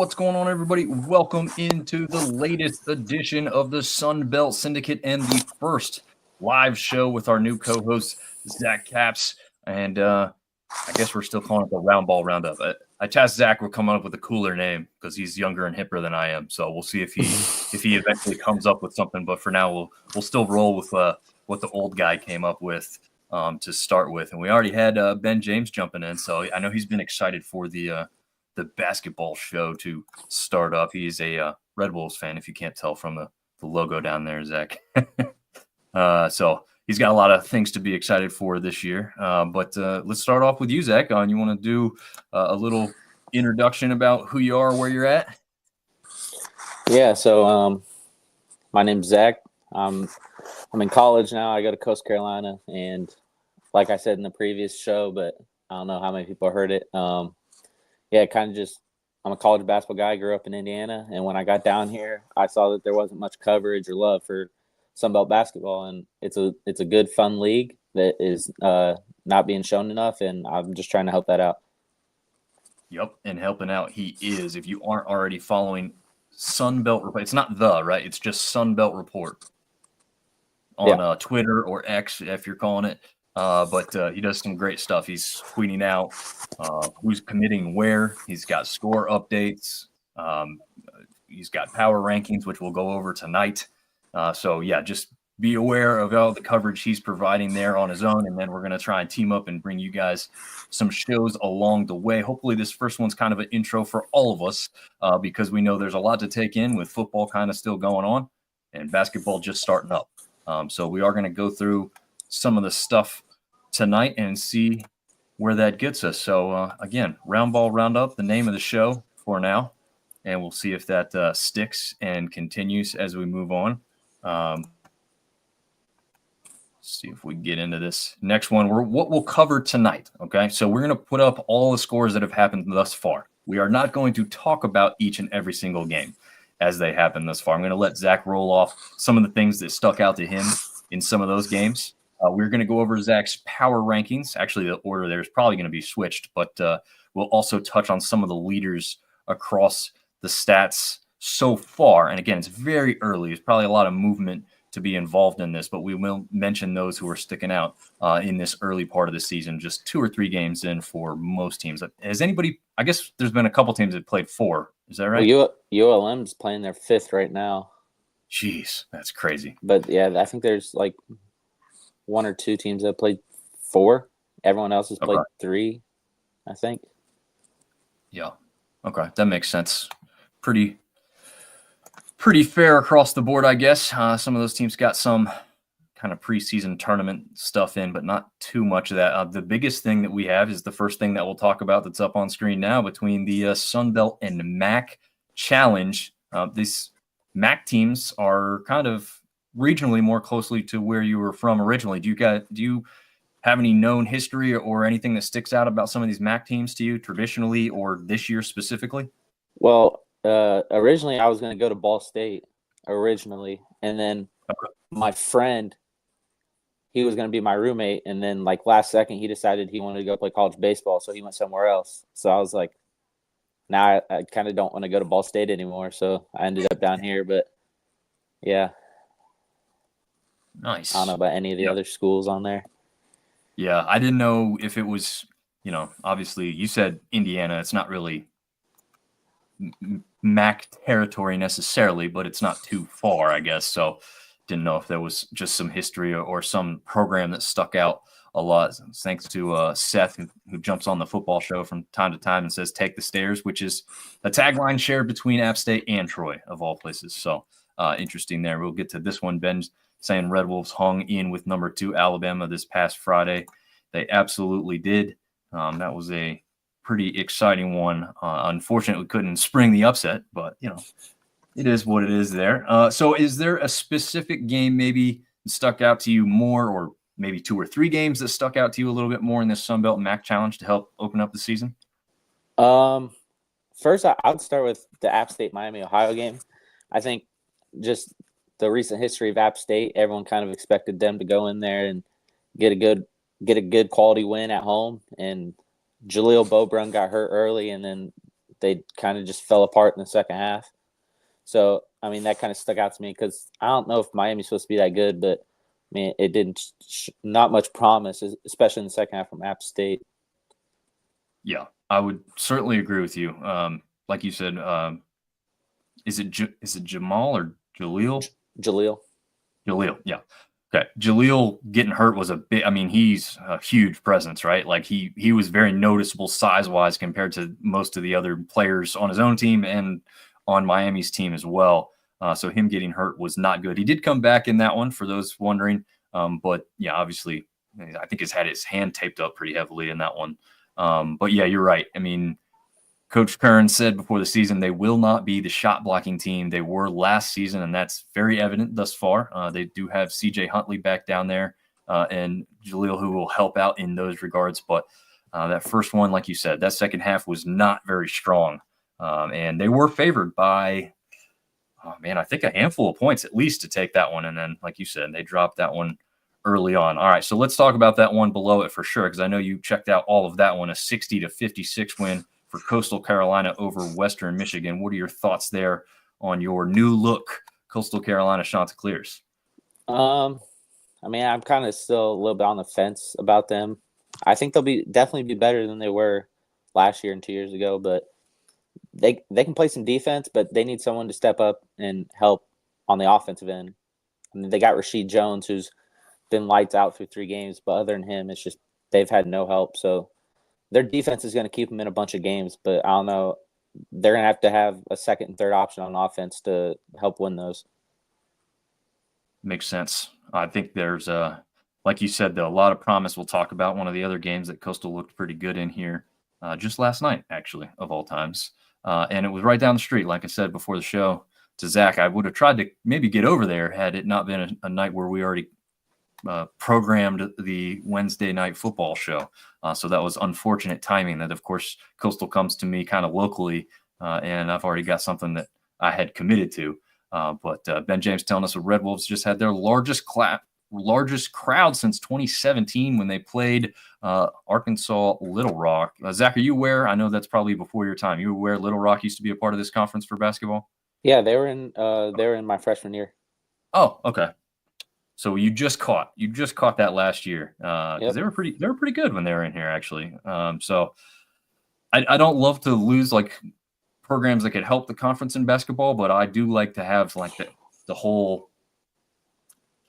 What's going on, everybody? Welcome into the latest edition of the Sun Belt Syndicate and the first live show with our new co-host, Zach Capps. And I guess we're still calling it the Round Ball Roundup. I tasked Zach with coming up with a cooler name because he's younger and hipper than I am. So we'll see if he eventually comes up with something. But for now, we'll still roll with what the old guy came up with to start with. And we already had Ben James jumping in, so I know he's been excited for the basketball show to start up. He's a Red Wolves fan, if you can't tell from the logo down there, Zach. So he's got a lot of things to be excited for this year. But let's start off with you, Zach. You want to do a little introduction about who you are, where you're at? Yeah, so my name's Zach. I'm in college now. I go to Coast Carolina, and like I said in the previous show, but I don't know how many people heard it. Yeah, kind of just I'm a college basketball guy. I grew up in Indiana, and when I got down here, I saw that there wasn't much coverage or love for Sunbelt basketball, and it's a good, fun league that is not being shown enough, and I'm just trying to help that out. Yep, and helping out he is. If you aren't already following Sunbelt Report, it's not right? It's just Sunbelt Report on Twitter or X, if you're calling it. But he does some great stuff. He's tweeting out who's committing where. He's got score updates. He's got power rankings, which we'll go over tonight. So, yeah, just be aware of all the coverage he's providing there on his own. And then we're going to try and team up and bring you guys some shows along the way. Hopefully this first one's kind of an intro for all of us because we know there's a lot to take in with football kind of still going on and basketball just starting up. So we are going to go through some of the stuff tonight and see where that gets us. So, again, Round Ball Roundup, the name of the show for now, and we'll see if that sticks and continues as we move on. See if we get into this next one. What we'll cover tonight, okay? So we're going to put up all the scores that have happened thus far. We are not going to talk about each and every single game as they happen thus far. I'm going to let Zach roll off some of the things that stuck out to him in some of those games. We're going to go over Zach's power rankings. Actually, the order there is probably going to be switched, but we'll also touch on some of the leaders across the stats so far. And again, it's very early. There's probably a lot of movement to be involved in this, but we will mention those who are sticking out in this early part of the season, just 2 or 3 games in for most teams. Has anybody, I guess there's been a couple teams that played 4. Is that right? Well, ULM's playing their 5th right now. Jeez, that's crazy. But, yeah, I think there's like 1 or 2 teams that played 4. Everyone else has played 3, I think. Yeah. Okay. That makes sense. Pretty fair across the board, I guess. Some of those teams got some kind of preseason tournament stuff in, but not too much of that. The biggest thing that we have is the first thing that we'll talk about that's up on screen now between the Sun Belt and MAC Challenge. These MAC teams are kind of regionally more closely to where you were from originally. Do you have any known history or anything that sticks out about some of these MAC teams to you traditionally or this year specifically? Well, originally I was going to go to Ball State originally, and then my friend, he was going to be my roommate, and then like last second he decided he wanted to go play college baseball, so he went somewhere else. So I was like, now I kind of don't want to go to Ball State anymore, so I ended up down here. But yeah, nice. I don't know about any of the other schools on there. Yeah, I didn't know if it was, obviously you said Indiana. It's not really MAC territory necessarily, but it's not too far, I guess. So didn't know if there was just some history or some program that stuck out a lot. Thanks to Seth, who jumps on the football show from time to time and says, "Take the stairs," which is a tagline shared between App State and Troy, of all places. So interesting there. We'll get to this one. Ben's saying Red Wolves hung in with number 2 Alabama this past Friday. They absolutely did. That was a pretty exciting one. Unfortunately, we couldn't spring the upset, but, it is what it is there. So is there a specific game maybe that stuck out to you more, or maybe 2 or 3 games that stuck out to you a little bit more in this Sun Belt MAC Challenge to help open up the season? First, I would start with the App State-Miami, Ohio game. I think just the recent history of App State, everyone kind of expected them to go in there and get a good quality win at home, and Jaleel Beaubrun got hurt early, and then they kind of just fell apart in the second half. So, I mean, that kind of stuck out to me because I don't know if Miami's supposed to be that good, but I mean, it didn't not much promise, especially in the second half from App State. Yeah, I would certainly agree with you. Like you said, is it Jamal or Jaleel? Jaleel. Jaleel, yeah. Okay, Jaleel getting hurt was a big. I mean, he's a huge presence, right? Like he was very noticeable size wise compared to most of the other players on his own team and on Miami's team as well. So him getting hurt was not good. He did come back in that one for those wondering, but yeah, obviously, I think he's had his hand taped up pretty heavily in that one. But yeah, you're right. I mean, Coach Kern said before the season they will not be the shot blocking team they were last season, and that's very evident thus far. They do have C.J. Huntley back down there and Jaleel, who will help out in those regards. But that first one, like you said, that second half was not very strong, and they were favored by, I think a handful of points at least to take that one. And then, like you said, they dropped that one early on. All right, so let's talk about that one below it for sure, because I know you checked out all of that one, a 60-56 win for Coastal Carolina over Western Michigan. What are your thoughts there on your new look Coastal Carolina Chanticleers? I mean, I'm kind of still a little bit on the fence about them. I think they'll definitely be better than they were last year and 2 years ago, but they can play some defense, but they need someone to step up and help on the offensive end. I mean, they got Rashid Jones, who's been lights out through 3 games, but other than him, it's just they've had no help. So their defense is going to keep them in a bunch of games, but I don't know. They're going to have a second and third option on offense to help win those. Makes sense. I think there's like you said, though, a lot of promise. We'll talk about one of the other games that Coastal looked pretty good in here just last night, actually, of all times. And it was right down the street, like I said before the show to Zach. I would have tried to maybe get over there had it not been a night where we already programmed the Wednesday night football show. So that was unfortunate timing that, of course, Coastal comes to me kind of locally, and I've already got something that I had committed to. But Ben James telling us the Red Wolves just had their largest crowd since 2017 when they played Arkansas Little Rock. Zach, are you aware? I know that's probably before your time. You aware Little Rock used to be a part of this conference for basketball? Yeah, they were in my freshman year. Oh, okay. So you just caught that last year because Yep. they were pretty good when they were in here actually. So I don't love to lose like programs that could help the conference in basketball, but I do like to have like the whole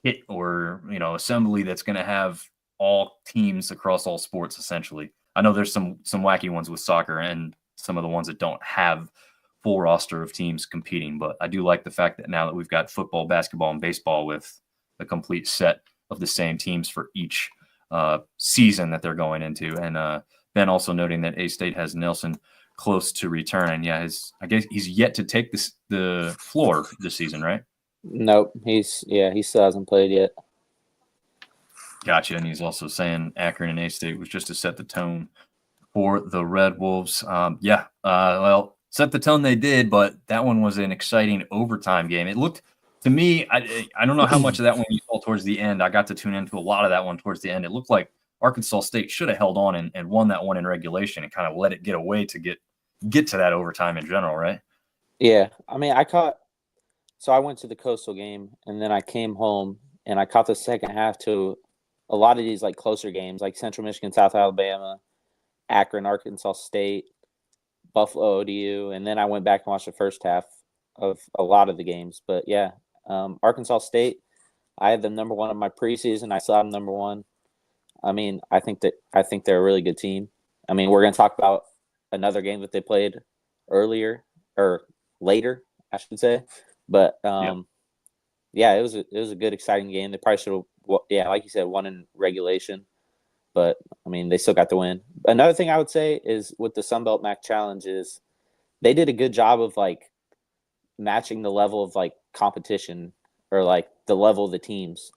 kit or assembly that's going to have all teams across all sports essentially. I know there's some wacky ones with soccer and some of the ones that don't have full roster of teams competing, but I do like the fact that now that we've got football, basketball, and baseball with a complete set of the same teams for each season that they're going into. And Ben also noting that A-State has Nelson close to return. And yeah, I guess he's yet to take the floor this season, right? Nope. He still hasn't played yet. Gotcha. And he's also saying Akron and A-State was just to set the tone for the Red Wolves. Well, set the tone they did, but that one was an exciting overtime game. It looked to me, I don't know how much of that one you saw towards the end. I got to tune into a lot of that one towards the end. It looked like Arkansas State should have held on and won that one in regulation and kind of let it get away to get to that overtime in general, right? Yeah. I mean, I went to the Coastal game and then I came home and I caught the second half to a lot of these like closer games like Central Michigan, South Alabama, Akron, Arkansas State, Buffalo, ODU, and then I went back and watched the first half of a lot of the games. But yeah, Arkansas State, I had them number one in my preseason. I saw them number one. I mean, I think they're a really good team. I mean, we're going to talk about another game that they played earlier or later, I should say. But yeah, it was a good, exciting game. They probably should have, like you said, won in regulation. But I mean, they still got the win. Another thing I would say is with the Sun Belt MAC Challenge is they did a good job of like matching the level of like competition or like the level of the teams.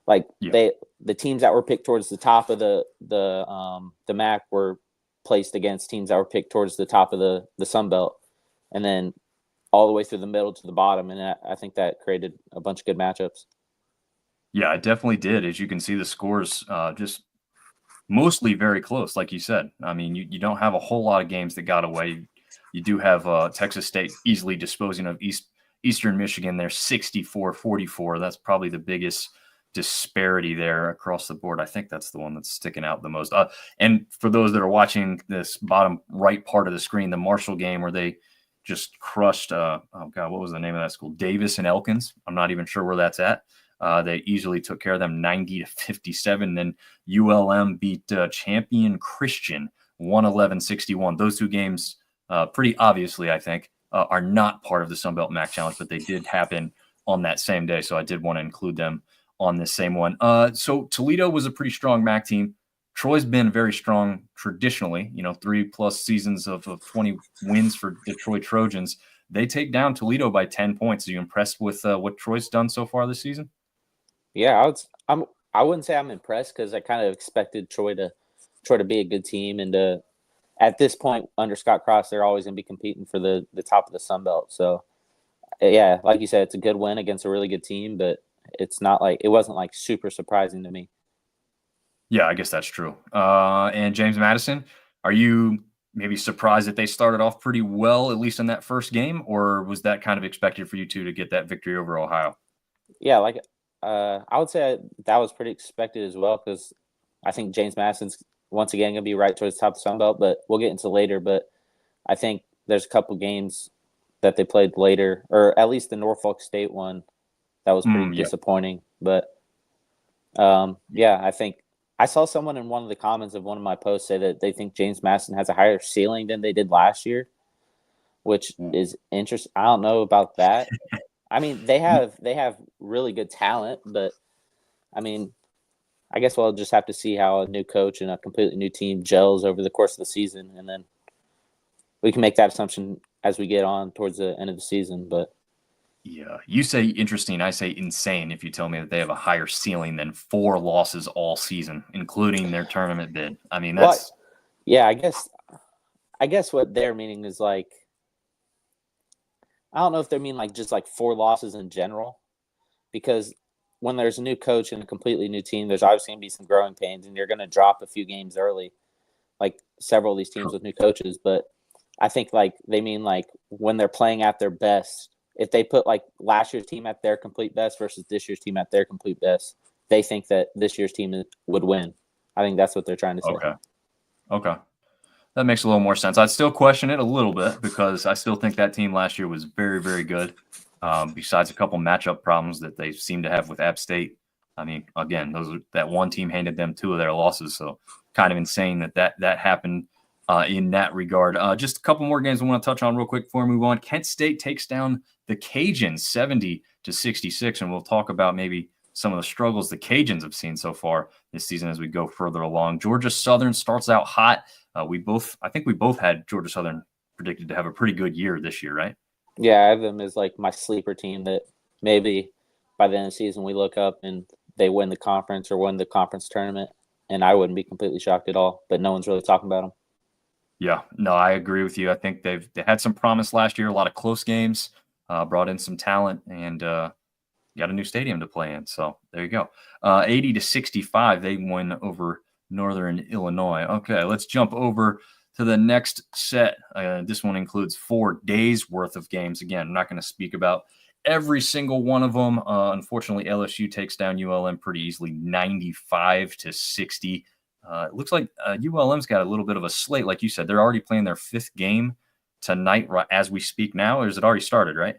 Like the teams that were picked towards the top of the MAC were placed against teams that were picked towards the top of the Sun Belt, and then all the way through the middle to the bottom. And I think that created a bunch of good matchups. Yeah, it definitely did. As you can see, the scores just mostly very close, like you said. I mean, you don't have a whole lot of games that got away. You do have Texas State easily disposing of Eastern Michigan. They're 64-44. That's probably the biggest disparity there across the board. I think that's the one that's sticking out the most. And for those that are watching this bottom right part of the screen, the Marshall game where they just crushed, what was the name of that school? Davis and Elkins. I'm not even sure where that's at. They easily took care of them 90-57. Then ULM beat champion Christian 111-61. Those two games, pretty obviously, I think, are not part of the Sun Belt MAC Challenge, but they did happen on that same day. So I did want to include them on this same one. So Toledo was a pretty strong MAC team. Troy's been very strong traditionally, 3+ seasons of 20 wins for Detroit Trojans. They take down Toledo by 10 points. Are you impressed with what Troy's done so far this season? Yeah, I wouldn't say I'm impressed because I kind of expected Troy to be a good team. And at this point, under Scott Cross, they're always going to be competing for the top of the Sun Belt. So, yeah, like you said, it's a good win against a really good team, but it wasn't like super surprising to me. Yeah, I guess that's true. And James Madison, are you maybe surprised that they started off pretty well, at least in that first game, or was that kind of expected for you two to get that victory over Ohio? Yeah, I would say that was pretty expected as well because I think James Madison's once again going to be right towards the top of the Sun Belt, but we'll get into later. But I think there's a couple games that they played later, or at least the Norfolk State one, that was pretty disappointing. But I think I saw someone in one of the comments of one of my posts say that they think James Madison has a higher ceiling than they did last year, which is interesting. I don't know about that. I mean, they have really good talent, but I mean, I guess we'll just have to see how a new coach and a completely new team gels over the course of the season, and then we can make that assumption as we get on towards the end of the season. But yeah, you say interesting. I say insane if you tell me that they have a higher ceiling than 4 losses all season, including their tournament bid. I mean, that's yeah. I guess what they're meaning is like, I don't know if they mean like just like 4 losses in general, because when there's a new coach and a completely new team, there's obviously going to be some growing pains, and you're going to drop a few games early, like several of these teams with new coaches. But I think like they mean like when they're playing at their best, if they put like last year's team at their complete best versus this year's team at their complete best, they think that this year's team would win. I think that's what they're trying to say. Okay. That makes a little more sense. I'd still question it a little bit because I still think that team last year was very, very good. Besides a couple matchup problems that they seem to have with App State. I mean, again, that one team handed them 2 of their losses, so kind of insane that happened in that regard. Just a couple more games I want to touch on real quick before we move on. Kent State takes down the Cajuns 70-66, and we'll talk about maybe some of the struggles the Cajuns have seen so far this season as we go further along. Georgia Southern starts out hot. I think we both had Georgia Southern predicted to have a pretty good year this year, right? Yeah, I have them as like my sleeper team that maybe by the end of the season we look up and they win the conference or win the conference tournament, and I wouldn't be completely shocked at all. But no one's really talking about them. Yeah, no, I agree with you. I think they had some promise last year, a lot of close games, brought in some talent, and got a new stadium to play in. So there you go. 80-65, they win over Northern Illinois. Okay, let's jump over to the next set. This one includes 4 days worth of games. Again, I'm not going to speak about every single one of them. Unfortunately, LSU takes down ULM pretty easily, 95-60. It looks like ULM's got a little bit of a slate. Like you said, they're already playing their 5th game tonight as we speak now, or is it already started, right?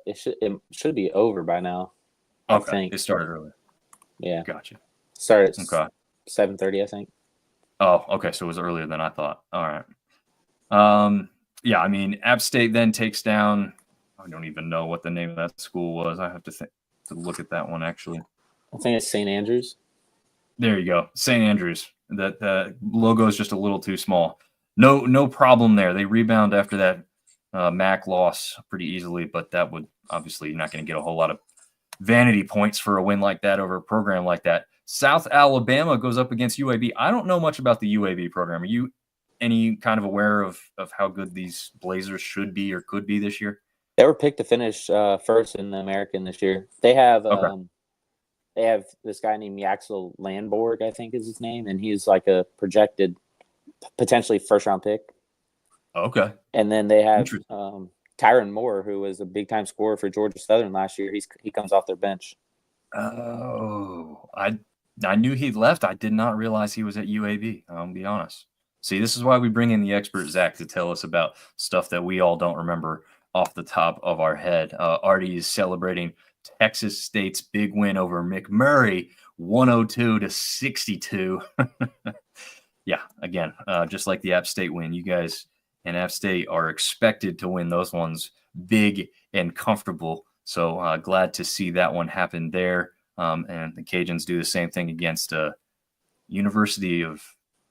It should be over by now. I think it started earlier. Yeah, gotcha. Started at 7:30, I think. Oh, okay. So it was earlier than I thought. All right. Yeah, I mean, App State then takes down. I don't even know what the name of that school was. I have to look at that one actually. I think it's St. Andrews. There you go, St. Andrews. That logo is just a little too small. No problem there. They rebound after that MAC loss pretty easily, but that would obviously you're not going to get a whole lot of vanity points for a win like that over a program like that. South Alabama goes up against UAB. I don't know much about the UAB program. Are you any kind of aware of how good these Blazers should be or could be this year? They were picked to finish first in the American this year. They have this guy named Yaxel Landborg, I think is his name, and he's like a projected potentially first-round pick. Okay. And then they have Interesting. Tyron Moore, who was a big time scorer for Georgia Southern last year. He comes off their bench. Oh, I knew he left. I did not realize he was at UAB. I'll be honest. See, this is why we bring in the expert Zach to tell us about stuff that we all don't remember off the top of our head. Artie is celebrating Texas State's big win over McMurray, 102-62. Yeah, again, just like the App State win, you guys and App State are expected to win those ones big and comfortable. So glad to see that one happen there. And the Cajuns do the same thing against University of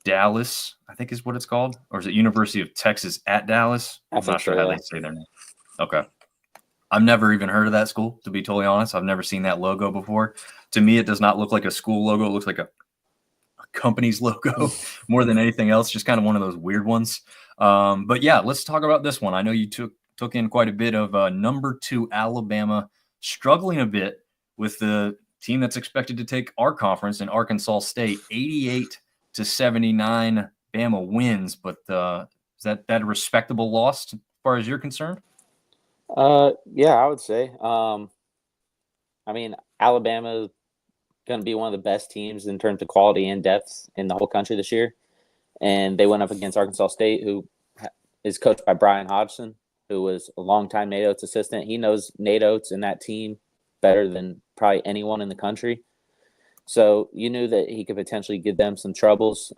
Dallas, I think is what it's called. Or is it University of Texas at Dallas? I'm not sure how they say their name. Okay. I've never even heard of that school, to be totally honest. I've never seen that logo before. To me, it does not look like a school logo. It looks like a company's logo more than anything else. Just kind of one of those weird ones. But yeah, let's talk about this one. I know you took in quite a bit of number 2 Alabama struggling a bit with the team that's expected to take our conference in Arkansas State. 88-79 Bama wins, but is that a respectable loss as far as you're concerned? Yeah, I would say. I mean, Alabama going to be one of the best teams in terms of quality and depth in the whole country this year. And they went up against Arkansas State, who is coached by Brian Hodgson, who was a longtime Nate Oates assistant. He knows Nate Oates and that team better than probably anyone in the country. So you knew that he could potentially give them some troubles.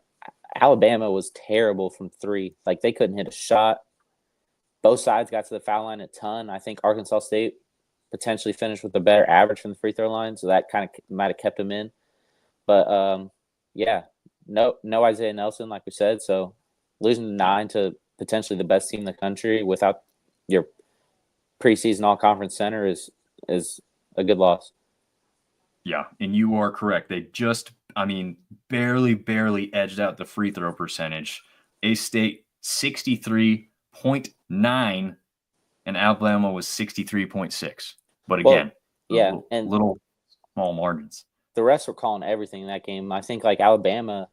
Alabama was terrible from 3. Like, they couldn't hit a shot. Both sides got to the foul line a ton. I think Arkansas State potentially finished with a better average from the free throw line, so that kind of might have kept them in. But yeah, no Isaiah Nelson, like we said. So losing 9 to potentially the best team in the country without your preseason all-conference center is a good loss. Yeah, and you are correct. They just, barely edged out the free throw percentage. A-State 63.9, and Alabama was 63.6. But again, little small margins. The refs were calling everything in that game. I think like Alabama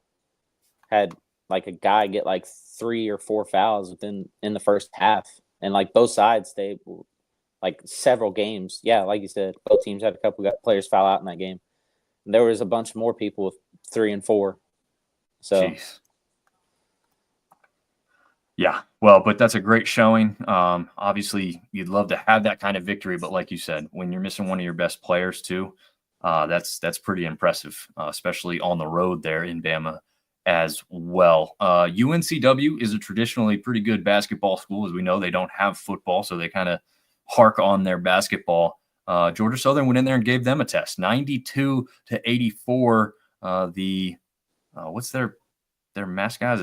had like a guy get like 3 or 4 fouls in the first half, and like both sides they like several games. Yeah, like you said, both teams had a couple players foul out in that game. And there was a bunch more people with 3 and 4. So. Jeez. Yeah, well, but that's a great showing. Obviously, you'd love to have that kind of victory, but like you said, when you're missing one of your best players too, that's pretty impressive, especially on the road there in Bama as well. UNCW is a traditionally pretty good basketball school. As we know, they don't have football, so they kind of hark on their basketball. Georgia Southern went in there and gave them a test, 92-84. What's their mascot?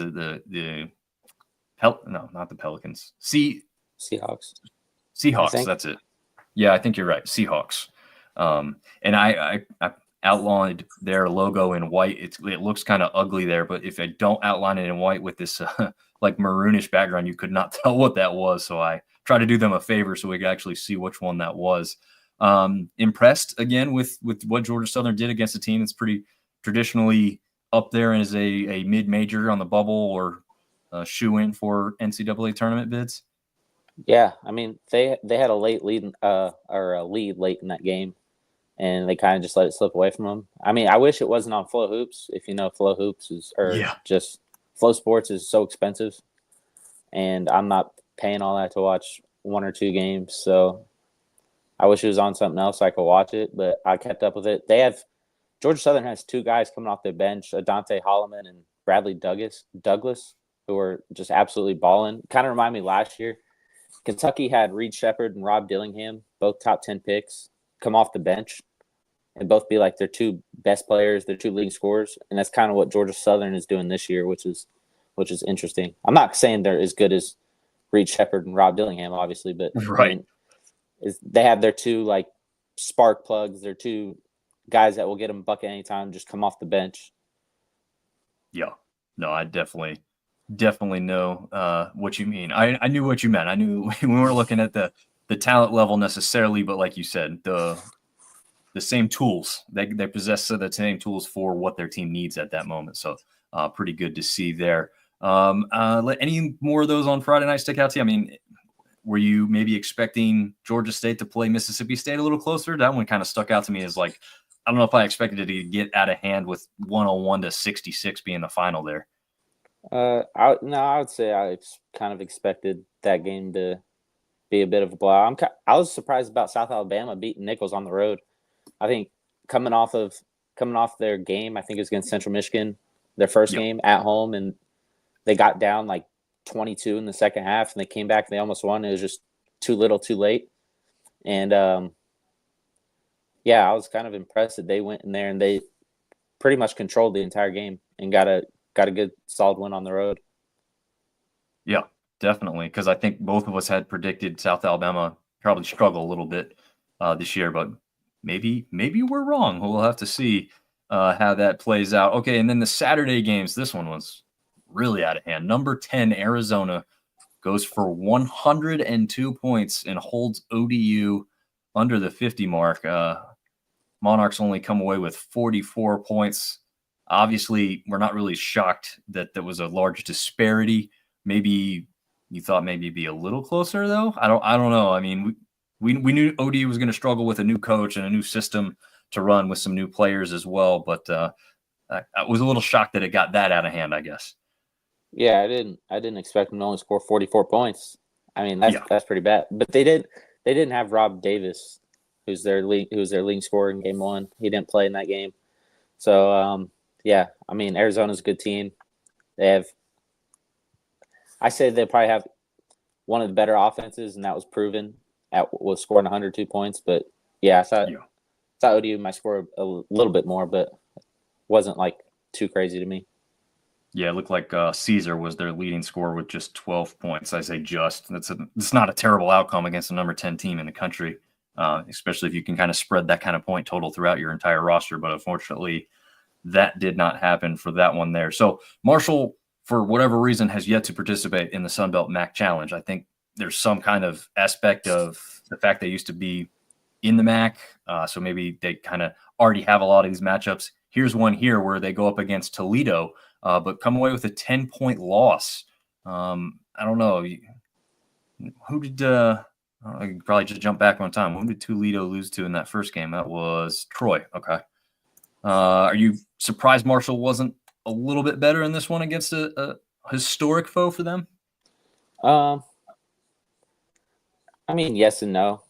No, not the Pelicans. Seahawks. That's it. Yeah, I think you're right. Seahawks. And I outlined their logo in white. It looks kind of ugly there, but if I don't outline it in white with this like maroonish background, you could not tell what that was. So I tried to do them a favor so we could actually see which one that was. Impressed again with what Georgia Southern did against a team that's pretty traditionally up there and is a mid-major on the bubble or shoe-in for NCAA tournament bids. Yeah, I mean they had a late lead or a lead late in that game, and they kind of just let it slip away from them. I mean, I wish it wasn't on Flow Hoops. If you know, Flow Hoops just Flow Sports is so expensive, and I'm not paying all that to watch 1 or 2 games. So I wish it was on something else so I could watch it, but I kept up with it. Georgia Southern has 2 guys coming off their bench, Adante Holloman and Bradley Douglas, who are just absolutely balling. Kind of remind me last year. Kentucky had Reed Shepherd and Rob Dillingham, both top 10 picks, come off the bench and both be like their 2 best players, their 2 leading scorers. And that's kind of what Georgia Southern is doing this year, which is interesting. I'm not saying they're as good as Reed Shepherd and Rob Dillingham, obviously, but right. I mean, they have their 2 like spark plugs, their 2 guys that will get them a bucket anytime, just come off the bench. Yeah, no, I definitely know what you mean. I knew what you meant. I knew we weren't looking at the talent level necessarily, but like you said, the same tools. They possess the same tools for what their team needs at that moment. So pretty good to see there. Any more of those on Friday night stick out to you? I mean, were you maybe expecting Georgia State to play Mississippi State a little closer? That one kind of stuck out to me as like, I don't know if I expected it to get out of hand with 101 to 66 being the final there. I would say I kind of expected that game to be a bit of a blowout. I was surprised about South Alabama beating Nichols on the road. I think coming off their game, I think it was against Central Michigan, their first game at home, and they got down like 22 in the second half, and they came back and they almost won. It was just too little, too late. And I was kind of impressed that they went in there and they pretty much controlled the entire game and got a good solid win on the road. Yeah, definitely, because I think both of us had predicted South Alabama probably struggle a little bit this year, but maybe we're wrong. We'll have to see how that plays out. Okay, and then the Saturday games, this one was really out of hand. Number 10, Arizona, goes for 102 points and holds ODU under the 50 mark. Monarchs only come away with 44 points. Obviously, we're not really shocked that there was a large disparity. Maybe you thought maybe it'd be a little closer, though. I don't know. I mean, we knew ODU was going to struggle with a new coach and a new system to run with some new players as well. But I was a little shocked that it got that out of hand, I guess. Yeah, I didn't expect them to only score 44 points. I mean, that's pretty bad. But they didn't have Rob Davis, who's their leading scorer in game one. He didn't play in that game. So I mean, Arizona's a good team. I say they probably have one of the better offenses, and that was proven was scoring 102 points. But yeah, I thought ODU might score a little bit more, but wasn't like too crazy to me. Yeah, it looked like Caesar was their leading scorer with just 12 points. I say just. It's not a terrible outcome against the number 10 team in the country, especially if you can kind of spread that kind of point total throughout your entire roster. But unfortunately, that did not happen for that one there. So Marshall, for whatever reason, has yet to participate in the Sun Belt MAC Challenge. I think there's some kind of aspect of the fact they used to be in the MAC, so maybe they kind of already have a lot of these matchups. Here's one here where they go up against Toledo, but come away with a 10-point loss. I don't know. Who did I could probably just jump back one time. Who did Toledo lose to in that first game? That was Troy. Okay. Are you surprised Marshall wasn't a little bit better in this one against a historic foe for them? I mean, yes and no.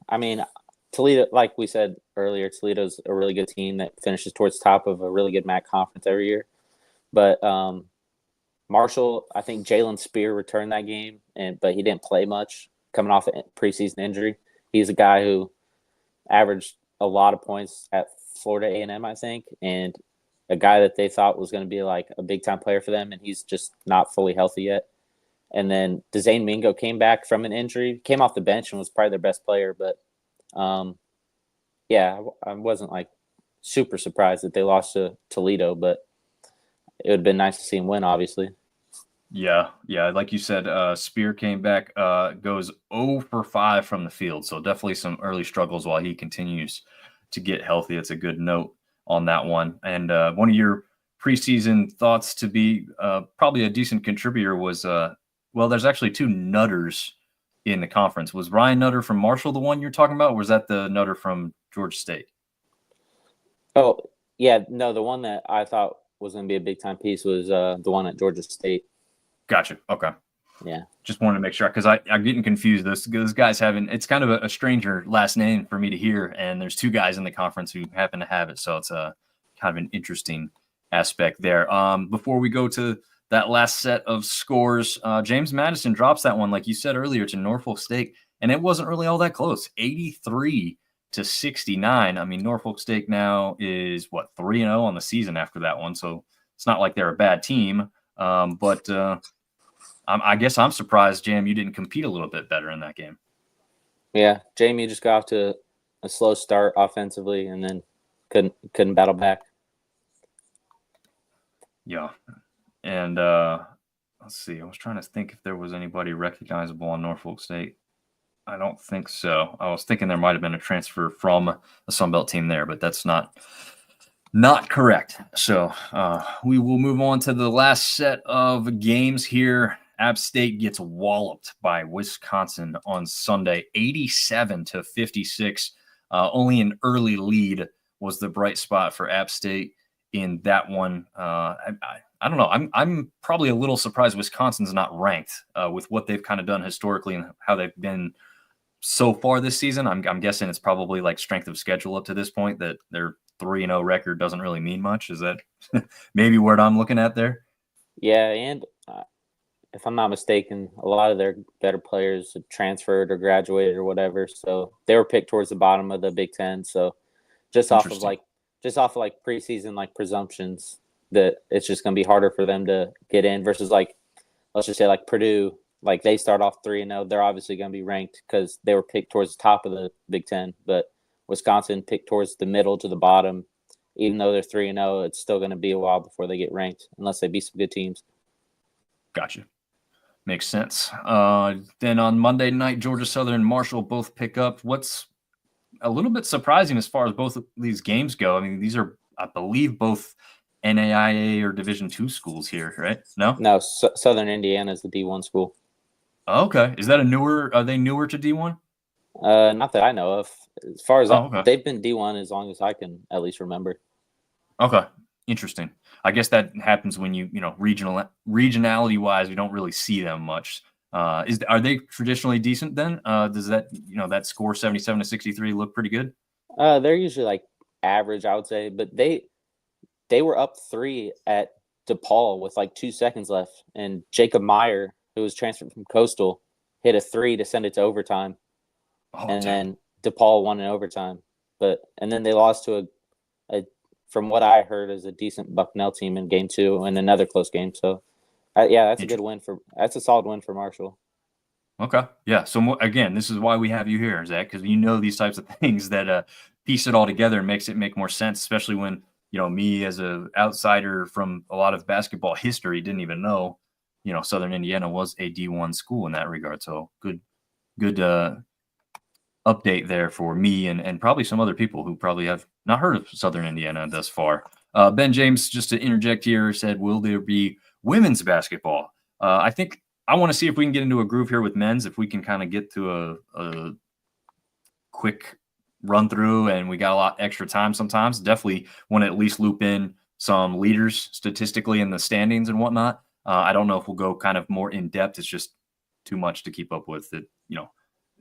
I mean, Toledo, like we said earlier, Toledo's a really good team that finishes towards the top of a really good MAC conference every year. But Marshall, I think Jalen Spear returned that game, but he didn't play much coming off a preseason injury. He's a guy who averaged a lot of points at Florida A&M, I think, and a guy that they thought was going to be like a big-time player for them, and he's just not fully healthy yet. And then Dezane Mingo came back from an injury, came off the bench and was probably their best player. But, I wasn't like super surprised that they lost to Toledo, but it would have been nice to see him win, obviously. Yeah. Like you said, Spear came back, goes 0 for 5 from the field. So definitely some early struggles while he continues to get healthy. It's a good note on that one. And one of your preseason thoughts to be probably a decent contributor was, there's actually two Nutters in the conference. Was Ryan Nutter from Marshall the one you're talking about, or was that the Nutter from Georgia State? Oh, yeah. No, the one that I thought was going to be a big-time piece was the one at Georgia State. Gotcha. Okay. Yeah. Just wanted to make sure because I'm getting confused. Those guys it's kind of a stranger last name for me to hear, and there's two guys in the conference who happen to have it, so it's a kind of an interesting aspect there. Before we go to that last set of scores, James Madison drops that one, like you said earlier, to Norfolk State, and it wasn't really all that close, 83-69. I mean, Norfolk State now is 3-0 on the season after that one, so it's not like they're a bad team, but. I guess I'm surprised, Jam, you didn't compete a little bit better in that game. Yeah, Jamie just got off to a slow start offensively and then couldn't battle back. Yeah, and let's see. I was trying to think if there was anybody recognizable on Norfolk State. I don't think so. I was thinking there might have been a transfer from a Sun Belt team there, but that's not Not correct. So we will move on to the last set of games here. App State gets walloped by Wisconsin on Sunday, 87-56. Only an early lead was the bright spot for App State in that one. I don't know. I'm probably a little surprised Wisconsin's not ranked with what they've kind of done historically and how they've been so far this season. I'm guessing it's probably like strength of schedule up to this point that their 3-0 record doesn't really mean much. Is that maybe what I'm looking at there? Yeah, and if I'm not mistaken, a lot of their better players have transferred or graduated or whatever, so they were picked towards the bottom of the Big Ten. So just off of preseason like presumptions that it's just going to be harder for them to get in versus like let's just say like Purdue, like they start off 3-0, they're obviously going to be ranked because they were picked towards the top of the Big Ten, but Wisconsin picked towards the middle to the bottom. Even though they're 3-0, it's still going to be a while before they get ranked unless they beat some good teams. Gotcha. Makes sense. Then on Monday night, Georgia Southern and Marshall both pick up. What's a little bit surprising as far as both of these games go, I mean, these are, I believe, both NAIA or Division II schools here, right? No, Southern Indiana is the D1 school. Okay. Is that are they newer to D1? Not that I know of. As far as okay. They've been D1 as long as I can at least remember. Okay. Interesting. I guess that happens when you know, regionality wise, we don't really see them much. Are they traditionally decent then? Does that, you know, that score 77-63 look pretty good? They're usually like average, I would say, but they were up 3 at DePaul with like 2 seconds left, and Jacob Meyer, who was transferred from Coastal, hit a 3 to send it to overtime. Then DePaul won in overtime. And then they lost to a from what I heard, is a decent Bucknell team in game 2 and another close game. So, that's a good win that's a solid win for Marshall. Okay. Yeah. So again, this is why we have you here, Zach, because you know these types of things that piece it all together and makes it make more sense, especially when, you know, me as an outsider from a lot of basketball history didn't even know, you know, Southern Indiana was a D1 school in that regard. So good update there for me and probably some other people who probably have not heard of Southern Indiana thus far. Ben James, just to interject here, said, will there be women's basketball? I think I want to see if we can get into a groove here with men's, if we can kind of get to a quick run through and we got a lot extra time sometimes. Definitely want to at least loop in some leaders statistically in the standings and whatnot. I don't know if we'll go kind of more in depth. It's just too much to keep up with. It, you know,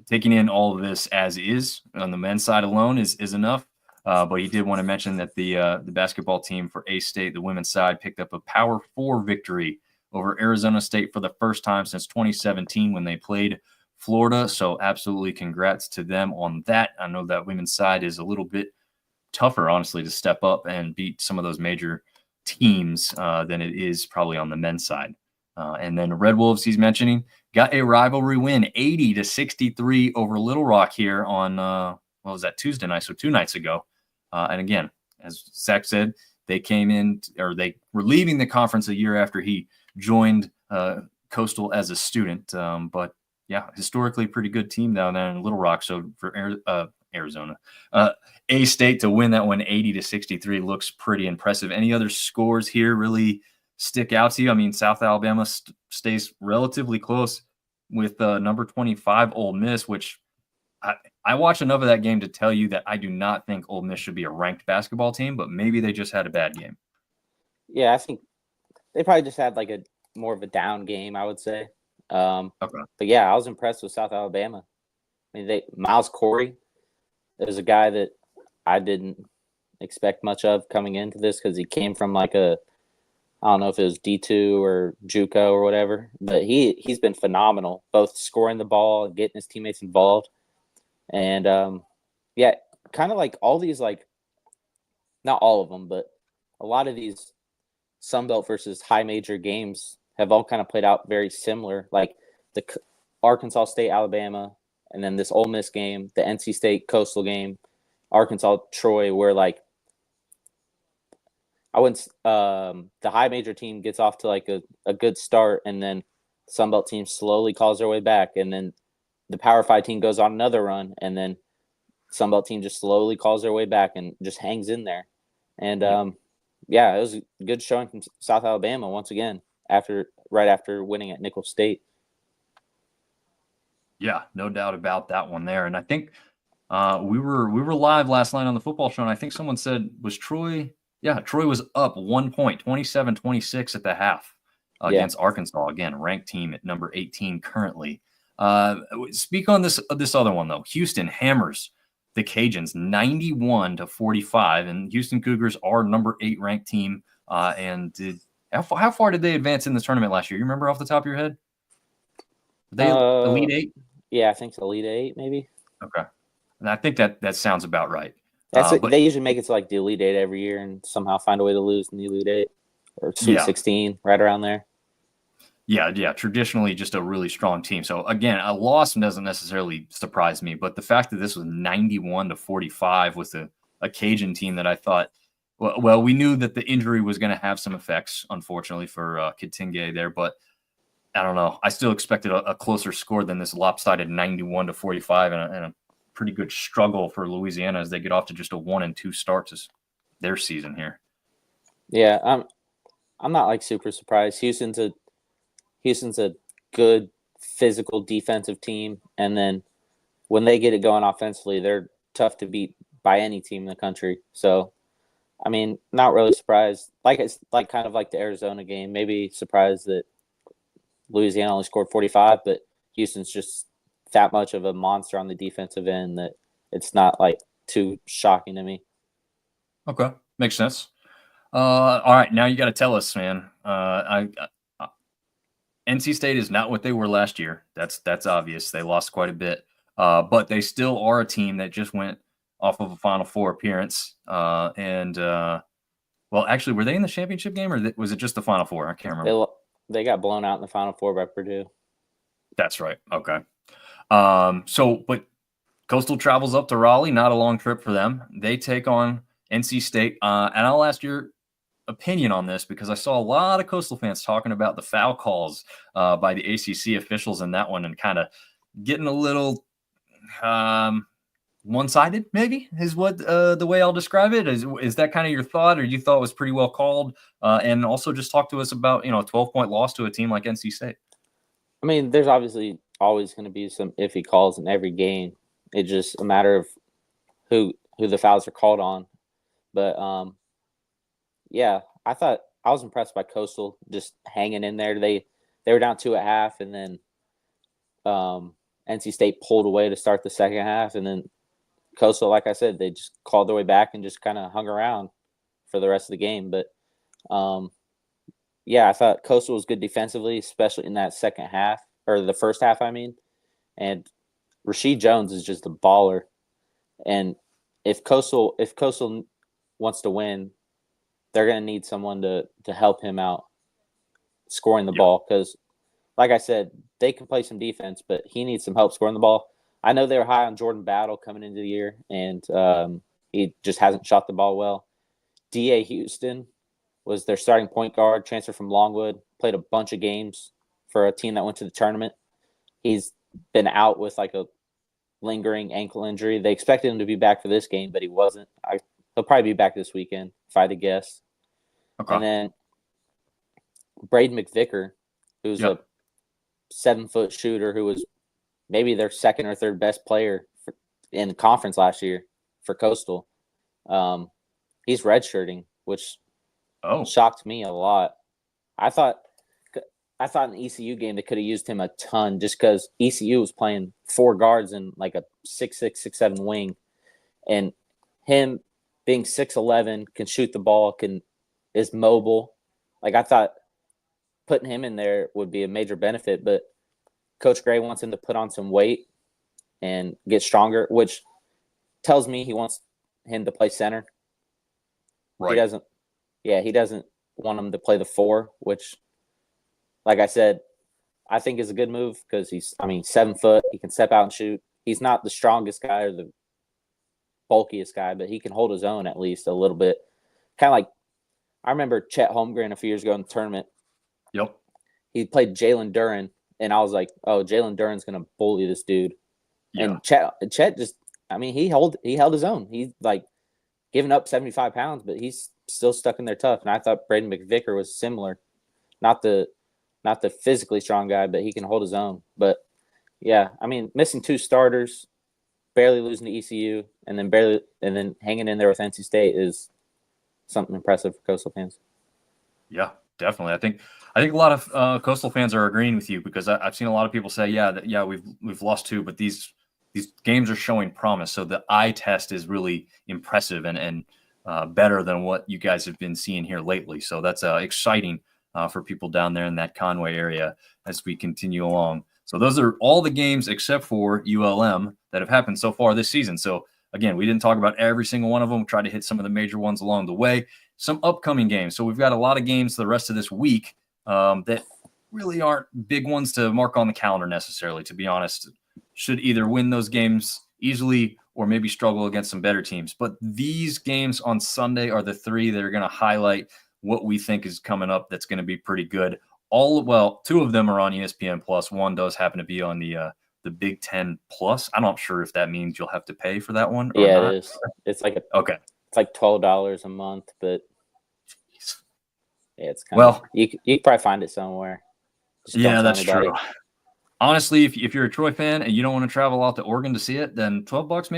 taking in all of this as is on the men's side alone is enough. But he did want to mention that the basketball team for A-State, the women's side, picked up a Power 4 victory over Arizona State for the first time since 2017 when they played Florida. So absolutely congrats to them on that. I know that women's side is a little bit tougher, honestly, to step up and beat some of those major teams than it is probably on the men's side. And then Red Wolves, he's mentioning, got a rivalry win, 80-63 over Little Rock here on, what was that, Tuesday night? So 2 nights ago. And again, as Zach said, they came in, or they were leaving the conference a year after he joined Coastal as a student. But yeah, historically pretty good team down there in Little Rock. So for Arizona, A-State to win that one 80-63 looks pretty impressive. Any other scores here really stick out to you? I mean, South Alabama stays relatively close with number 25 Ole Miss, which I watched enough of that game to tell you that I do not think Ole Miss should be a ranked basketball team, but maybe they just had a bad game. Yeah, I think they probably just had like a more of a down game, I would say. Okay. But yeah, I was impressed with South Alabama. I mean, Miles Corey is a guy that I didn't expect much of coming into this because he came from like I don't know if it was D2 or JUCO or whatever, but he's been phenomenal, both scoring the ball and getting his teammates involved. And kind of like all these, like, not all of them, but a lot of these Sunbelt versus high major games have all kind of played out very similar. Like the Arkansas State, Alabama, and then this Ole Miss game, the NC State Coastal game, Arkansas Troy, where like the high major team gets off to like a good start, and then Sunbelt team slowly calls their way back, and then the Power 5 team goes on another run, and then Sunbelt team just slowly calls their way back and just hangs in there. And it was a good showing from South Alabama once again right after winning at Nicholls State. Yeah, no doubt about that one there. And I think we were live last night on the football show, and I think someone said, was Troy? Yeah, Troy was up 1 point, 27-26 at the half against Arkansas. Again, ranked team at number 18 currently. Speak on this other one though. Houston hammers the Cajuns 91-45, and Houston Cougars are number 8 ranked team. How far did they advance in the tournament last year? You remember off the top of your head? Were they Elite 8? Yeah, I think it's Elite 8 maybe. Okay. And I think that sounds about right. They usually make it to like the Elite 8 every year and somehow find a way to lose in the Elite 8 or Sweet 16, right around there. Yeah. Traditionally, just a really strong team. So again, a loss doesn't necessarily surprise me, but the fact that this was 91-45 with a Cajun team that I thought, well, we knew that the injury was going to have some effects, unfortunately, for Kitinge there, but I don't know. I still expected a closer score than this lopsided 91-45 and a pretty good struggle for Louisiana as they get off to just a 1-2 start to their season here. Yeah, I'm not like super surprised. Houston's a good physical defensive team, and then when they get it going offensively, they're tough to beat by any team in the country. So, I mean, not really surprised. It's kind of like the Arizona game. Maybe surprised that Louisiana only scored 45, but Houston's just that much of a monster on the defensive end that it's not like too shocking to me. Okay, makes sense. All right, now you got to tell us, man. NC State is not what they were last year. That's obvious. They lost quite a bit, but they still are a team that just went off of a Final Four appearance. Well, actually, were they in the championship game, or was it just the Final Four? I can't remember. They got blown out in the Final Four by Purdue. That's right. Okay. But Coastal travels up to Raleigh. Not a long trip for them. They take on NC State, and I'll ask your opinion on this because I saw a lot of Coastal fans talking about the foul calls by the ACC officials in that one and kind of getting a little one-sided, maybe is what the way I'll describe it. Is that kind of your thought, or you thought it was pretty well called? And also just talk to us about, a 12-point loss to a team like NC State. I mean, there's obviously always going to be some iffy calls in every game. It's just a matter of who the fouls are called on. But I thought I was impressed by Coastal just hanging in there. They were down 2 at half, and then NC State pulled away to start the second half, and then Coastal, like I said, they just called their way back and just kind of hung around for the rest of the game. But I thought Coastal was good defensively, especially in that second half, or the first half, I mean. And Rasheed Jones is just a baller. And if Coastal wants to win, they're going to need someone to help him out scoring the ball. Because, like I said, they can play some defense, but he needs some help scoring the ball. I know they were high on Jordan Battle coming into the year, and he just hasn't shot the ball well. D.A. Houston was their starting point guard, transferred from Longwood, played a bunch of games for a team that went to the tournament. He's been out with like a lingering ankle injury. They expected him to be back for this game, but he wasn't. He'll probably be back this weekend, if I had to guess. Okay. And then Braden McVicker, who's a 7-foot shooter who was maybe their second or third best player in the conference last year for Coastal. He's redshirting, which shocked me a lot. I thought in the ECU game they could have used him a ton just because ECU was playing 4 guards and like a 6'6", 6'7" wing. And him being 6'11", can shoot the ball, is mobile. Like I thought putting him in there would be a major benefit, but Coach Gray wants him to put on some weight and get stronger, which tells me he wants him to play center. Right. He doesn't want him to play the 4, which, like I said, I think is a good move because he's 7 foot. He can step out and shoot. He's not the strongest guy or the bulkiest guy, but he can hold his own at least a little bit. Kind of like I remember Chet Holmgren a few years ago in the tournament. Yep. He played Jalen Duren, and I was like, oh, Jalen Duren's going to bully this dude. Yeah. And Chet just, he held his own. He giving up 75 pounds, but he's still stuck in there tough. And I thought Braden McVicker was similar, not the physically strong guy, but he can hold his own. But yeah, I mean, missing 2 starters, barely losing to ECU, and then hanging in there with NC State is something impressive for Coastal fans. Yeah, definitely. I think a lot of Coastal fans are agreeing with you, because I've seen a lot of people say, we've lost 2, but these games are showing promise. So the eye test is really impressive and better than what you guys have been seeing here lately. So that's exciting for people down there in that Conway area as we continue along. So those are all the games except for ULM that have happened so far this season. So again, we didn't talk about every single one of them. We tried to hit some of the major ones along the way. Some upcoming games. So we've got a lot of games the rest of this week that really aren't big ones to mark on the calendar necessarily, to be honest. Should either win those games easily or maybe struggle against some better teams. But these games on Sunday are the 3 that are going to highlight what we think is coming up that's going to be pretty good. 2 of them are on ESPN Plus. One does happen to be on the Big Ten Plus. I'm not sure if that means you'll have to pay for that one or not. It is. It's like okay. It's like $12 a month, but yeah, it's kind of you can probably find it somewhere. That's true. Honestly, if you're a Troy fan and you don't want to travel out to Oregon to see it, then $12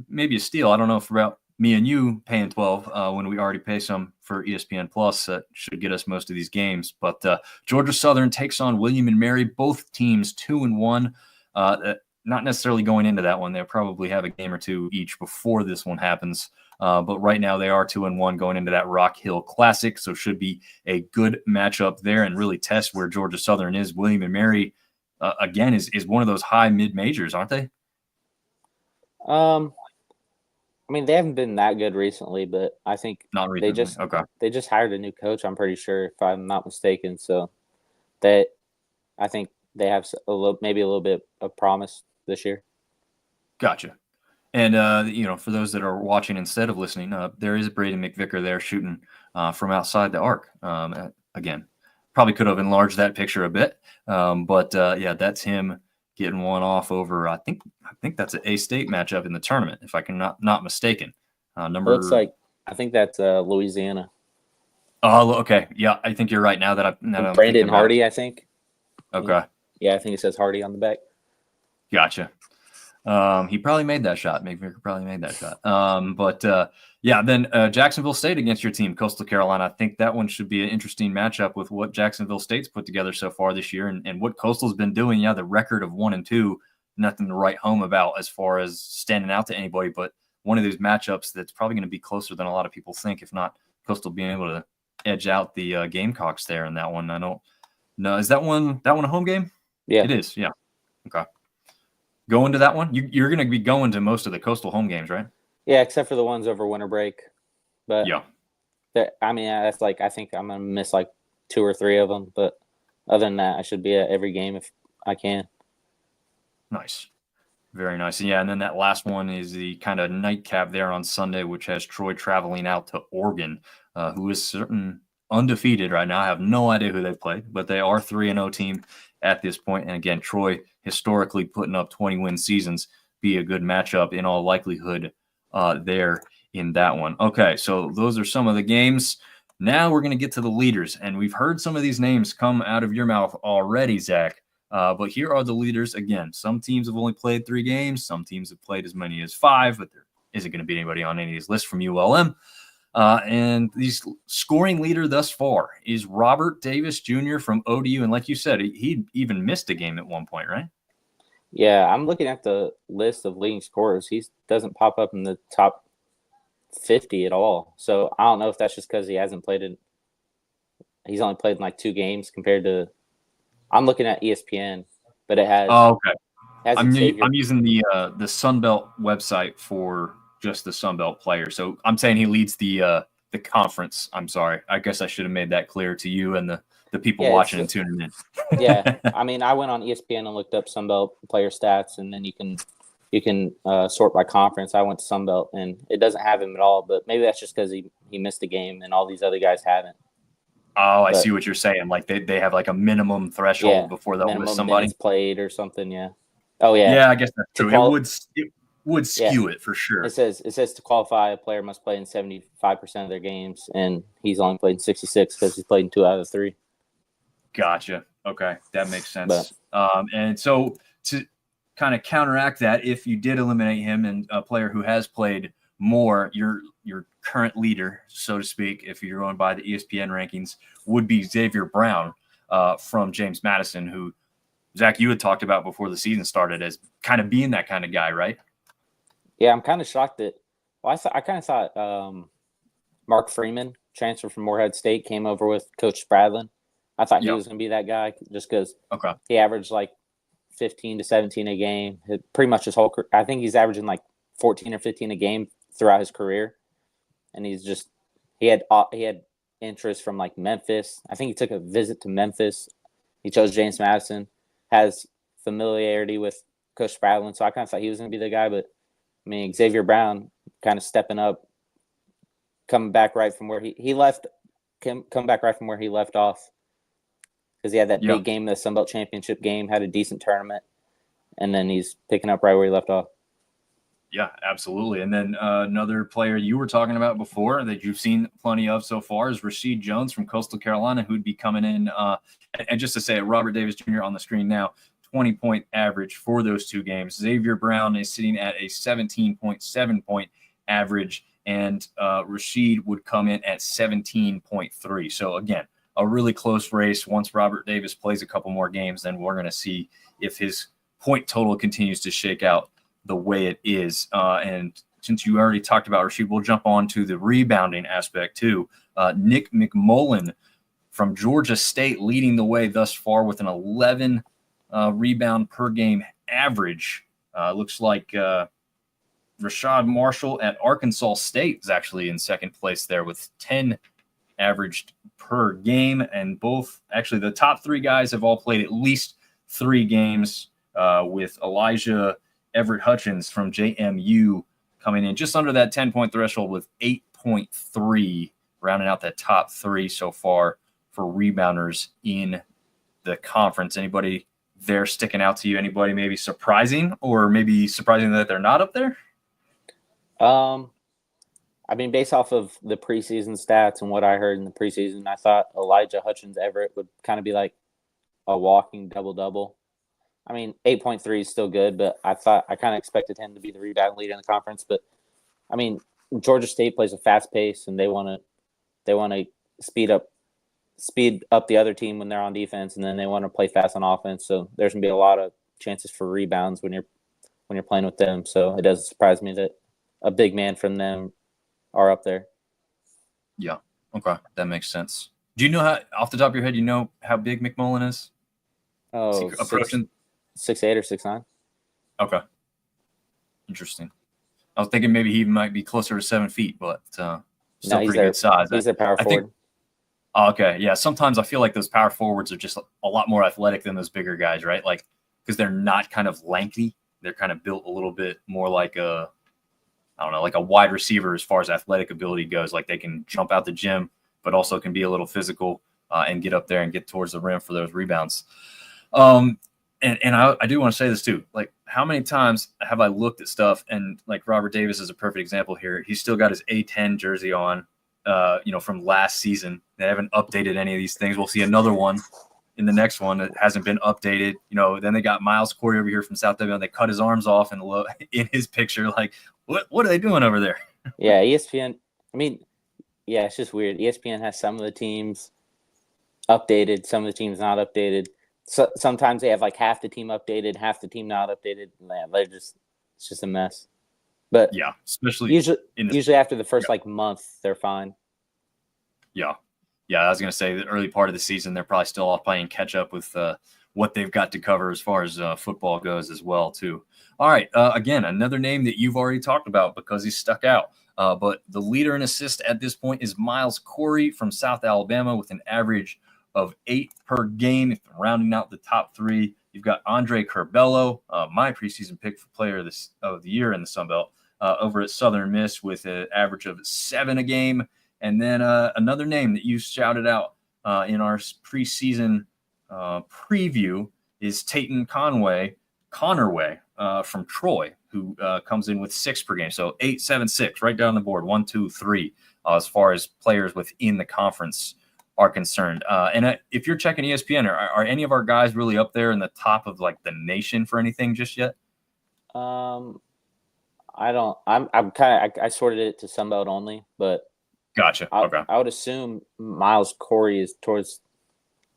maybe a steal. I don't know if about me and you paying 12 when we already pay some for ESPN Plus. That should get us most of these games. But Georgia Southern takes on William and Mary. Both teams 2-1. Not necessarily going into that one. They'll probably have a game or 2 each before this one happens. But right now they are 2-1 going into that Rock Hill Classic. So should be a good matchup there and really test where Georgia Southern is. William and Mary, again, is one of those high mid-majors, aren't they? I mean, they haven't been that good recently, but I think not recently. They just hired a new coach, I'm pretty sure, if I'm not mistaken. So I think they have maybe a little bit of promise this year. Gotcha. And, for those that are watching instead of listening, there is Braden McVicker there shooting from outside the arc. Again, probably could have enlarged that picture a bit. But that's him getting one off over, I think that's an A-State matchup in the tournament, if I can not mistaken. Looks like, I think that's Louisiana. Oh, okay. Yeah, I think you're right now that I'm Brandon Hardy, I think. Okay. Yeah, I think it says Hardy on the back. Gotcha. He probably made that shot. McVicker probably made that shot. Then Jacksonville State against your team, Coastal Carolina. I think that one should be an interesting matchup with what Jacksonville State's put together so far this year and what Coastal's been doing. Yeah, the record of 1-2, nothing to write home about as far as standing out to anybody, but one of these matchups that's probably going to be closer than a lot of people think, if not Coastal being able to edge out the Gamecocks there in that one. I don't know. Is that one a home game? Yeah. It is, yeah. Okay. Going to that one? You're going to be going to most of the Coastal home games, right? Yeah, except for the ones over winter break. But yeah, that's like, I think I'm going to miss like 2 or 3 of them. But other than that, I should be at every game if I can. Nice. Very nice. Yeah, and then that last one is the kind of nightcap there on Sunday, which has Troy traveling out to Oregon, who is certain undefeated right now. I have no idea who they've played, but they are 3-0 team at this point. And again, Troy historically putting up 20-win seasons, be a good matchup in all likelihood there in that one. Okay, so those are some of the games. Now we're going to get to the leaders, and we've heard some of these names come out of your mouth already, Zach. But here are the leaders. Again, some teams have only played 3 games. Some teams have played as many as 5, but there isn't going to be anybody on any of these lists from ULM. And the scoring leader thus far is Robert Davis Jr. from ODU. And like you said, he even missed a game at one point, right? Yeah, I'm looking at the list of leading scorers. He doesn't pop up in the top 50 at all. So I don't know if that's just because he hasn't played in – he's only played in like 2 games compared to – I'm looking at ESPN, but it has – oh, okay. I'm using the Sunbelt website for just the Sunbelt player. So I'm saying he leads the conference. I'm sorry. I guess I should have made that clear to you and the people watching and tuning in. Yeah. I mean, I went on ESPN and looked up Sunbelt player stats, and then you can sort by conference. I went to Sunbelt, and it doesn't have him at all, but maybe that's just because he missed a game and all these other guys haven't. Oh, I see what you're saying. Like they have like a minimum threshold before they'll list somebody. Played or something, yeah. Oh, yeah. Yeah, I guess that's true. would skew it for sure. It says to qualify, a player must play in 75% of their games, and he's only played in 66 because he's played in 2 out of 3. Gotcha. Okay, that makes sense. And so to kind of counteract that, if you did eliminate him and a player who has played more, your current leader, so to speak, if you're going by the ESPN rankings, would be Xavier Brown from James Madison, who, Zach, you had talked about before the season started as kind of being that kind of guy, right? Yeah, I'm kind of shocked that. Well, I kind of thought Mark Freeman, transfer from Morehead State, came over with Coach Spradlin. I thought he was going to be that guy just because he averaged like 15 to 17 a game. Pretty much his whole career. I think he's averaging like 14 or 15 a game throughout his career. And he had interest from like Memphis. I think he took a visit to Memphis. He chose James Madison, has familiarity with Coach Spradlin. So I kind of thought he was going to be the guy. But, I mean, Xavier Brown kind of stepping up, coming back right from where he left, come back right from where he left off. Because he had that big game, the Sunbelt Championship game, had a decent tournament, and then he's picking up right where he left off. Yeah, absolutely. And then another player you were talking about before that you've seen plenty of so far is Rasheed Jones from Coastal Carolina, who'd be coming in. And just to say, Robert Davis Jr. on the screen now, 20-point average for those 2 games. Xavier Brown is sitting at a 17.7-point average, and Rasheed would come in at 17.3. So, again, a really close race. Once Robert Davis plays a couple more games, then we're going to see if his point total continues to shake out the way it is. And since you already talked about Rasheed, we'll jump on to the rebounding aspect too. Nick McMullen from Georgia State leading the way thus far with an 11 rebound per game average. Looks like Rashad Marshall at Arkansas State is actually in second place there with 10 averaged per game. And actually the top 3 guys have all played at least 3 games, with Elijah Everett Hutchins from JMU coming in just under that 10-point threshold with 8.3, rounding out that top 3 so far for rebounders in the conference. Anybody there sticking out to you? Anybody maybe surprising, or maybe surprising that they're not up there? I mean, based off of the preseason stats and what I heard in the preseason, I thought Elijah Hutchins Everett would kind of be like a walking double-double. I mean, 8.3 is still good, but I kind of expected him to be the rebound leader in the conference. But I mean, Georgia State plays a fast pace, and they want to speed up the other team when they're on defense, and then they want to play fast on offense. So there's gonna be a lot of chances for rebounds when you're playing with them. So it doesn't surprise me that a big man from them are up there. Yeah. Okay, that makes sense. Do you know how, off the top of your head, you know how big McMullen is? Oh, approaching 6'8" or 6'9". Okay. Interesting. I was thinking maybe he might be closer to 7 feet, but still pretty good size. He's their power forward. Okay, yeah. Sometimes I feel like those power forwards are just a lot more athletic than those bigger guys, right? Like, because they're not kind of lanky. They're kind of built a little bit more like like a wide receiver as far as athletic ability goes. Like they can jump out the gym, but also can be a little physical and get up there and get towards the rim for those rebounds. And I do want to say this too. Like, how many times have I looked at stuff, and like Robert Davis is a perfect example here. He's still got his A10 jersey on, from last season. They haven't updated any of these things. We'll see another one in the next one that hasn't been updated. Then they got Miles Corey over here from South Devon. They cut his arms off and in his picture, like, what are they doing over there? Yeah, ESPN. I mean, yeah, it's just weird. ESPN has some of the teams updated, some of the teams not updated. So sometimes they have like half the team updated, half the team not updated. Man, it's just a mess. But yeah, especially usually after the first month, they're fine. Yeah. I was gonna say the early part of the season, they're probably still all playing catch up with what they've got to cover as far as football goes as well too. All right, again, another name that you've already talked about because he stuck out. But the leader in assist at this point is Miles Corey from South Alabama with an average of 8 per game. Rounding out the top 3, you've got Andre Curbelo, my preseason pick for player of the year in the Sun Belt, over at Southern Miss with an average of 7 a game. And then another name that you shouted out in our preseason preview is Tayton Connerway from Troy, who comes in with 6 per game. So 8, 7, 6, right down the board. 1, 2, 3, as far as players within the conference are concerned. And if you're checking ESPN, are any of our guys really up there in the top of like the nation for anything just yet? I don't. I'm kind of. I sorted it to Sunbelt only, but Gotcha. Okay. I would assume Miles Corey is towards.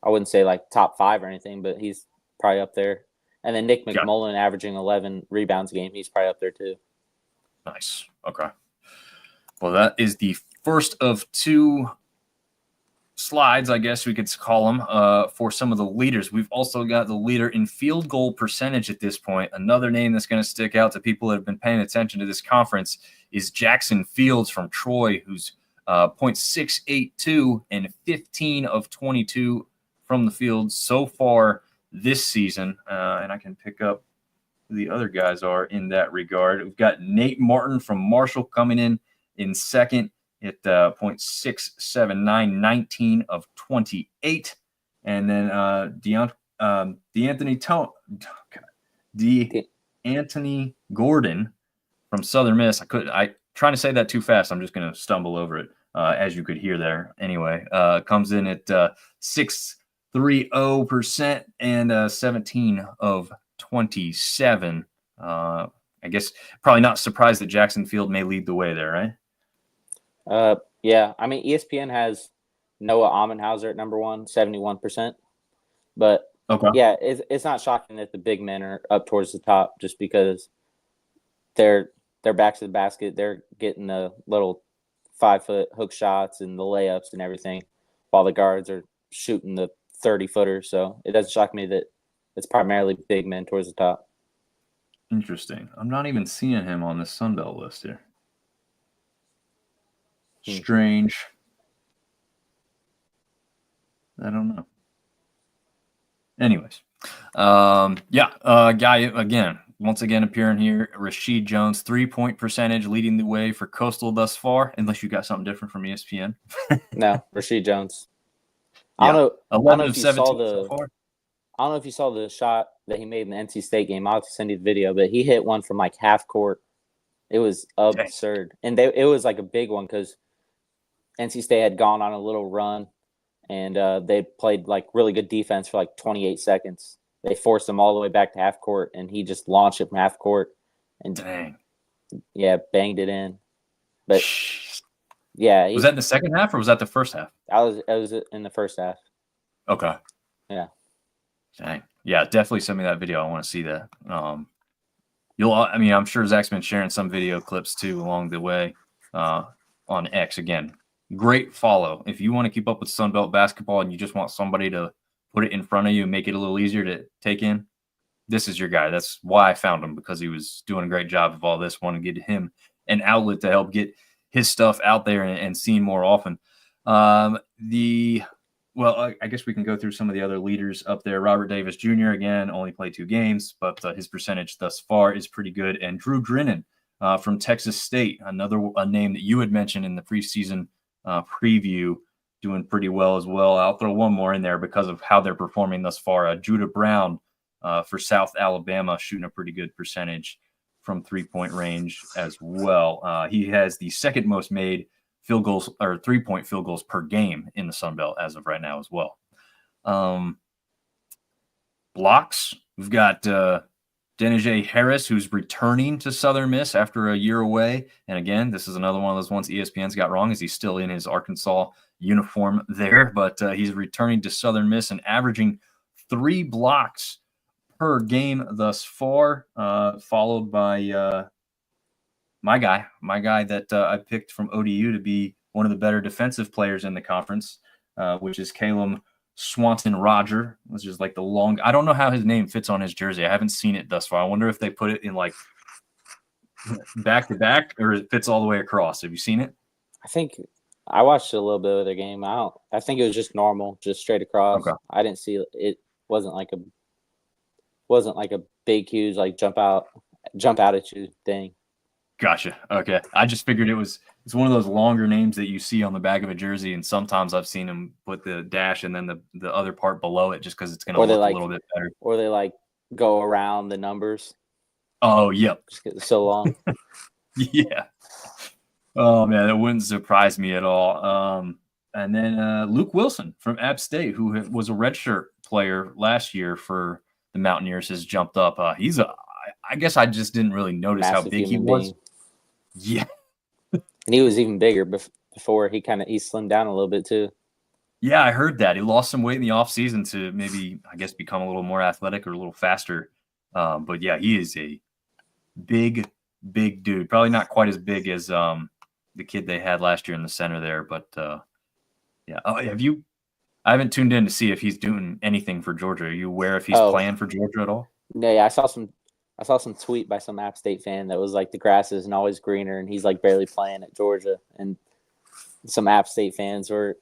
I wouldn't say like top 5 or anything, but he's probably up there. And then Nick McMullen averaging 11 rebounds a game. He's probably up there too. Nice. Okay. Well, that is the first of 2 slides, I guess we could call them, for some of the leaders. We've also got the leader in field goal percentage at this point. Another name that's going to stick out to people that have been paying attention to this conference is Jackson Fields from Troy, who's .682 and 15 of 22 from the field so far this season. And I can pick up who the other guys are in that regard. We've got Nate Martin from Marshall coming in second at .679, 19 of 28. And then Anthony Gordon from Southern Miss. I trying to say that too fast. I'm just going to stumble over it, as you could hear there. Anyway, comes in at 6.30% and 17 of 27. I guess probably not surprised that Jackson Field may lead the way there, right? Yeah. I mean, ESPN has Noah Amenhauser at number 1, 71%. But okay. Yeah, it's not shocking that the big men are up towards the top just because they're back to the basket. They're getting the little 5-foot hook shots and the layups and everything, while the guards are shooting the 30-footer. So it doesn't shock me that it's primarily big men towards the top. Interesting. I'm not even seeing him on the Sunbelt list here. Strange. I don't know. Anyways, guy again, once again appearing here, Rashid Jones, 3-point percentage leading the way for Coastal thus far, unless you got something different from ESPN. No, Rashid Jones. Yeah. I don't know. 11 of 17 so far. I don't know if you saw the shot that he made in the NC State game. I'll have to send you the video, but he hit one from like half court. It was absurd. And it was like a big one because NC State had gone on a little run, and they played like really good defense for like 28 seconds. They forced him all the way back to half court, and he just launched it from half court and banged it in. But yeah, was that in the second half or was that the first half? It was in the first half. Okay. Yeah. Dang. Yeah, definitely send me that video. I want to see that. I'm sure Zach's been sharing some video clips too along the way on X. Again, great follow. If you want to keep up with Sunbelt basketball and you just want somebody to put it in front of you and make it a little easier to take in, this is your guy. That's why I found him, because he was doing a great job of all this. Want to get him an outlet to help get his stuff out there and seen more often. Well, I guess we can go through some of the other leaders up there. Robert Davis Jr., again, only played 2 games, but his percentage thus far is pretty good. And Drew Drennan from Texas State, a name that you had mentioned in the preseason preview, doing pretty well as well. I'll throw one more in there because of how they're performing thus far. Judah Brown for South Alabama, shooting a pretty good percentage from 3-point range as well. He has the second most made field goals or 3-point field goals per game in the Sun Belt as of right now as well. Blocks, we've got Denijay Harris, who's returning to Southern Miss after a year away. And again, this is another one of those ones ESPN's got wrong, is he's still in his Arkansas uniform there, but he's returning to Southern Miss and averaging 3 blocks per game thus far, followed by my guy that I picked from ODU to be one of the better defensive players in the conference, which is Caleb Swanson-Roger, which is like the long – I don't know how his name fits on his jersey. I haven't seen it thus far. I wonder if they put it in like back-to-back or it fits all the way across. Have you seen it? I think I watched a little bit of their game. I think it was just normal, just straight across. Okay. I didn't see it. Wasn't like a big, huge, like jump out at you thing. Gotcha. Okay. I just figured it's one of those longer names that you see on the back of a jersey, and sometimes I've seen them put the dash and then the other part below it just because it's going to look a little bit better. Or they like go around the numbers. Oh, yep. Just 'cause it's so long. Yeah. Oh man, that wouldn't surprise me at all. And then Luke Wilson from App State, who was a redshirt player last year for the Mountaineers, has jumped up. I guess I just didn't really notice how Massive big he human was. being. Yeah, And he was even bigger before he slimmed down a little bit too. yeah, I heard that he lost some weight in the offseason to maybe, I guess, become a little more athletic or a little faster. But yeah, he is a big, big dude. Probably not quite as big as the kid they had last year in the center there, but yeah. Oh, I haven't tuned in to see if he's doing anything for Georgia. Are you aware if he's Oh, playing for Georgia at all? yeah, I saw some tweet by some App State fan that was like the grass isn't always greener, and he's like barely playing at Georgia, and some App State fans were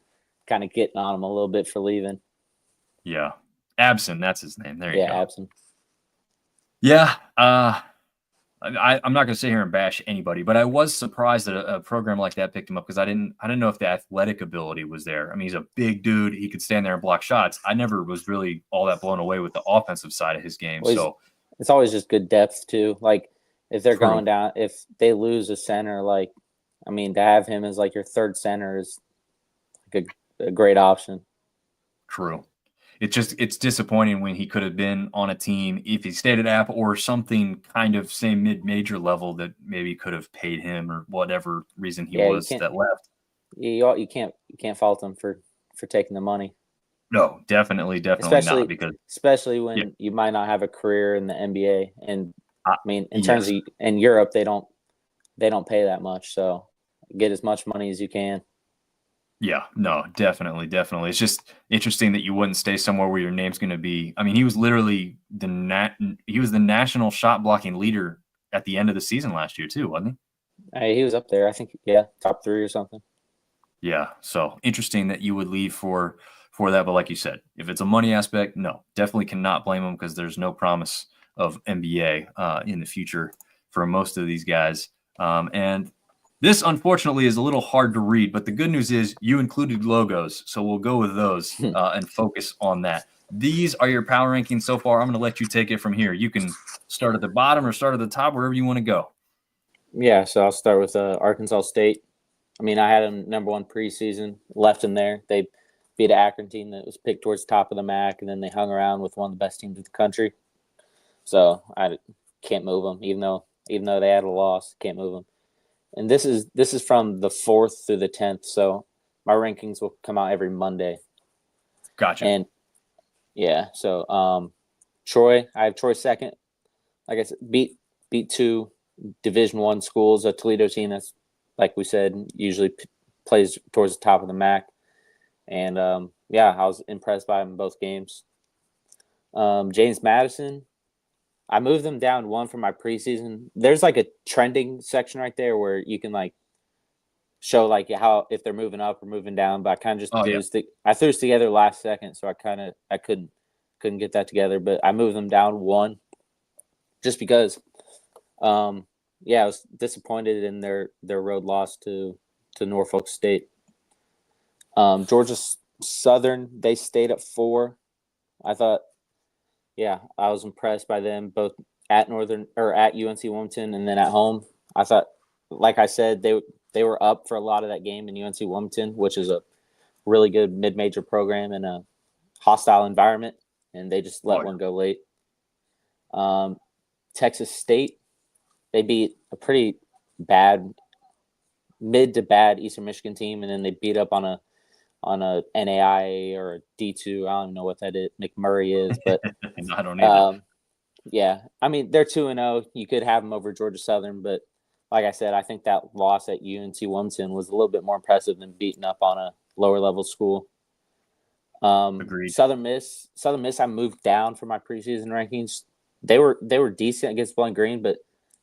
kind of getting on him a little bit for leaving. Yeah. Abson, that's his name. There you Yeah, go. Abson. Yeah. I'm not going to sit here and bash anybody, but I was surprised that a program like that picked him up because I didn't know if the athletic ability was there. I mean, he's a big dude; he could stand there and block shots. I never was really all that blown away with the offensive side of his game. Well, So it's always just good depth too. Like if they're true, going down, if they lose a center, like I mean, to have him as like your third center is like a great option. true. It's disappointing when he could have been on a team if he stayed at App or something kind of same mid-major level that maybe could have paid him or whatever reason he Yeah, was that left. you can't fault him for taking the money. No, definitely not because Especially yeah, when you might not have a career in the NBA. And I mean, in terms yes. of in Europe, they don't pay that much. So get as much money as you can. Yeah, no, definitely. It's just interesting that you wouldn't stay somewhere where your name's going to be. I mean, he was literally he was the national shot blocking leader at the end of the season last year too, wasn't He was up there. I think, yeah, top 3 or something. he? Yeah, so interesting that you would leave for that. But like you said, if it's a money aspect, no, definitely cannot blame him because there's no promise of NBA in the future for most of these guys. And this, unfortunately, is a little hard to read, but the good news is you included logos, so we'll go with those and focus on that. These are your power rankings so far. I'm going to let you take it from here. You can start at the bottom or start at the top, wherever you want to go. Yeah, so I'll start with Arkansas State. I mean, I had them number 1 preseason, left them there. They beat an Akron team that was picked towards the top of the MAC, and then they hung around with one of the best teams in the country. So I can't move them, even though they had a loss, can't move them. And this is from the 4th through the 10th. So my rankings will come out every Monday. Gotcha. And yeah, so Troy, I have Troy second. Like I said, beat 2 Division I schools, a Toledo team that's, like we said, usually plays towards the top of the MAC. And yeah, I was impressed by him in both games. James Madison, I moved them down 1 from my preseason. There's like a trending section right there where you can like show like how if they're moving up or moving down. But I kind of just threw this together last second, so I couldn't get that together. But I moved them down 1 just because. Yeah, I was disappointed in their road loss to Norfolk State. Georgia Southern, they stayed at 4. I thought, yeah, I was impressed by them both at UNC Wilmington and then at home. I thought, like I said, they were up for a lot of that game in UNC Wilmington, which is a really good mid-major program in a hostile environment, and they just let one go late. Texas State, they beat a pretty bad, mid to bad Eastern Michigan team, and then they beat up on a NAIA or a D2. I don't even know what that is. McMurray is, but I don't either. Yeah, I mean they're 2-0. You could have them over Georgia Southern, but like I said, I think that loss at UNC Wilmington was a little bit more impressive than beating up on a lower level school. Agreed. Southern Miss, I moved down for my preseason rankings. They were decent against Bowling Green, but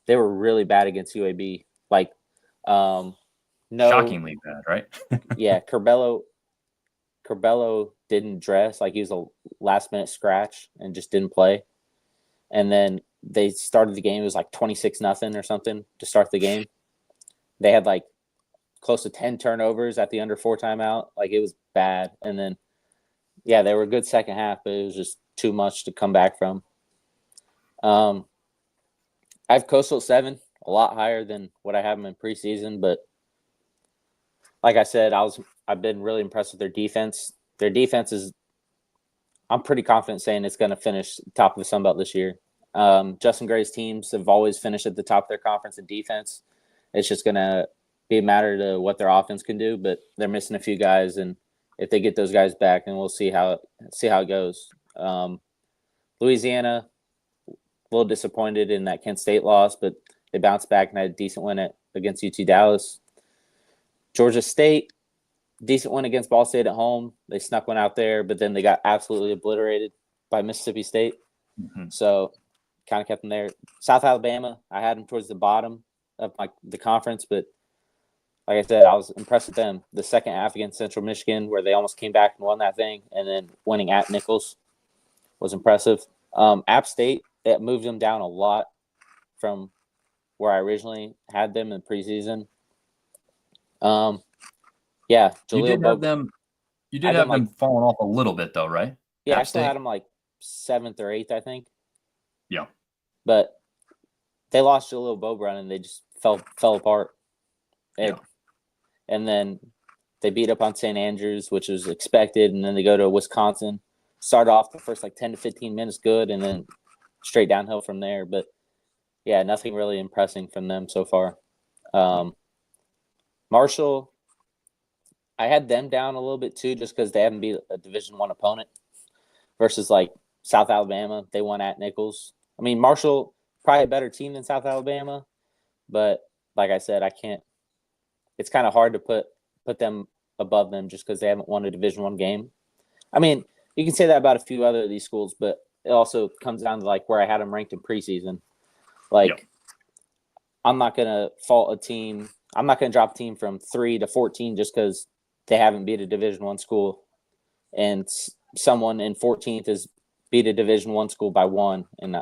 they were really bad against UAB. Like, shockingly bad, right? Yeah, Curbelo didn't dress, like he was a last minute scratch and just didn't play. And then they started the game. It was like 26-0 or something to start the game. They had like close to 10 turnovers at the under 4 timeout. Like it was bad. And then, yeah, they were a good second half, but it was just too much to come back from. I have Coastal 7, a lot higher than what I have them in preseason. But like I said, I've been really impressed with their defense. Their defense is, I'm pretty confident saying it's going to finish top of the Sun Belt this year. Justin Gray's teams have always finished at the top of their conference in defense. It's just going to be a matter to what their offense can do, but they're missing a few guys, and if they get those guys back, then we'll see how it goes. Louisiana, a little disappointed in that Kent State loss, but they bounced back and had a decent win against UT Dallas. Georgia State, decent win against Ball State at home. They snuck one out there, but then they got absolutely obliterated by Mississippi State. Mm-hmm. So kind of kept them there. South Alabama, I had them towards the bottom of the conference, but like I said, I was impressed with them. The second half against Central Michigan, where they almost came back and won that thing, and then winning at Nichols was impressive. App State, that moved them down a lot from where I originally had them in preseason. Yeah, you did have them. You did have them falling off a little bit, though, right? Yeah, I still had them like 7th or 8th, I think. Yeah, but they lost Jaleel Bobrun and they just fell apart. And then they beat up on St. Andrews, which was expected, and then they go to Wisconsin. Start off the first 10 to 15 minutes good, and then straight downhill from there. But yeah, nothing really impressing from them so far. Marshall, I had them down a little bit too, just because they haven't beat a Division I opponent versus South Alabama. They won at Nichols. I mean, Marshall, probably a better team than South Alabama, but like I said, I can't. It's kind of hard to put them above them just because they haven't won a Division I game. I mean, you can say that about a few other of these schools, but it also comes down to where I had them ranked in preseason. I'm not gonna fault a team. I'm not gonna drop a team from 3 to 14 just because they haven't beat a Division I school, and someone in 14th has beat a Division I school by 1, and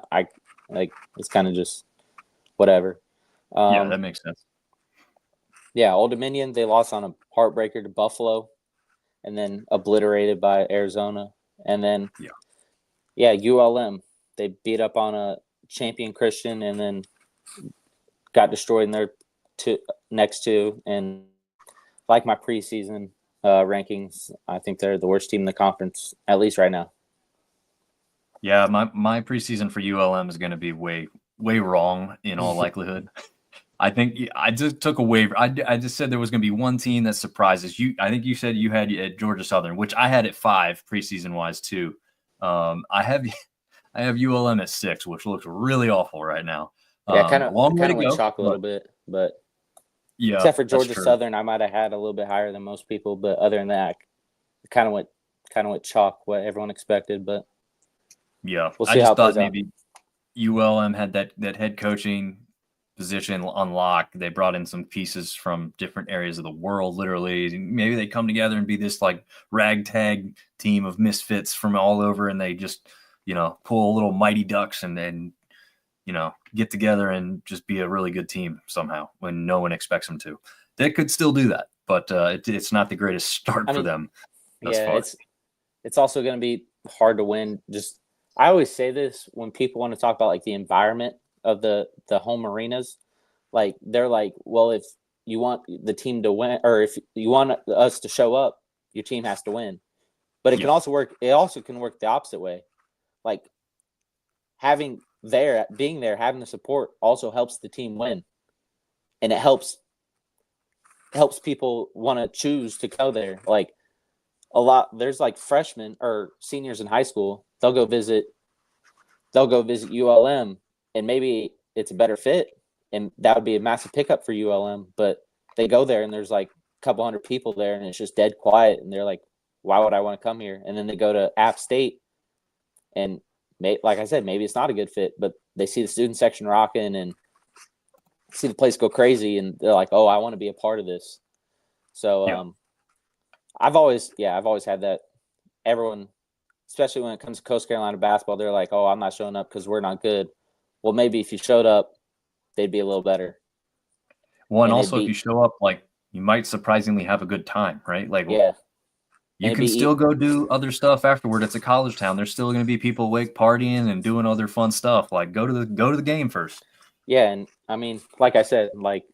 it's kind of just whatever. Yeah, that makes sense. Yeah, Old Dominion, they lost on a heartbreaker to Buffalo and then obliterated by Arizona. And then, ULM, they beat up on a champion Christian and then got destroyed in their next two. And like my preseason rankings, I think they're the worst team in the conference, at least right now. Yeah, my preseason for ULM is going to be way wrong in all likelihood. I think I just took a waiver. I just said there was going to be one team that surprises you. I think you said you had at Georgia Southern, which I had at 5 preseason wise too. I have ULM at 6, which looks really awful right now. Yeah, kind of went chalk a little bit, but yeah, except for Georgia Southern, I might have had a little bit higher than most people. But other than that, it kind of went chalk what everyone expected. But yeah, we'll see how it plays maybe ULM had that head coaching position unlocked. They brought in some pieces from different areas of the world, literally. Maybe they come together and be this ragtag team of misfits from all over, and they just, pull a little Mighty Ducks and then, get together and just be a really good team somehow when no one expects them to. They could still do that, but it's not the greatest start for them thus far. It's also going to be hard to win. I always say this when people want to talk about the environment of the home arenas. They're well, if you want the team to win, or if you want us to show up, your team has to win. But it can also work. It also can work the opposite way. Being there, having the support also helps the team win, and it helps people want to choose to go there. There's freshmen or seniors in high school. They'll go visit ULM, and maybe it's a better fit, and that would be a massive pickup for ULM. But they go there, and there's a couple hundred people there, and it's just dead quiet, and they're why would I want to come here? And then they go to App State, and like I said, maybe it's not a good fit, but they see the student section rocking and see the place go crazy, and they're oh, I want to be a part of this. So I've always had that. Everyone, especially when it comes to Coast Carolina basketball, they're oh, I'm not showing up because we're not good. Well, maybe if you showed up, they'd be a little better. Well, and also if you show up, you might surprisingly have a good time, right? You can still go do other stuff afterward. It's a college town. There's still going to be people awake partying and doing other fun stuff. Go to the game first. Yeah, and I mean, like I said, like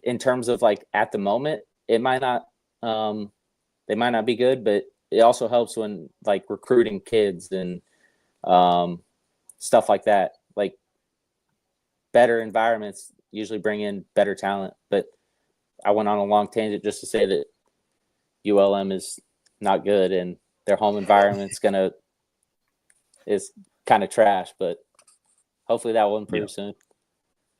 in terms of like at the moment, it might not they might not be good, but it also helps when like recruiting kids and um, stuff like that. Like better environments usually bring in better talent. But I went on a long tangent just to say that ULM is not good and their home environment's is kind of trash. But hopefully that will improve soon.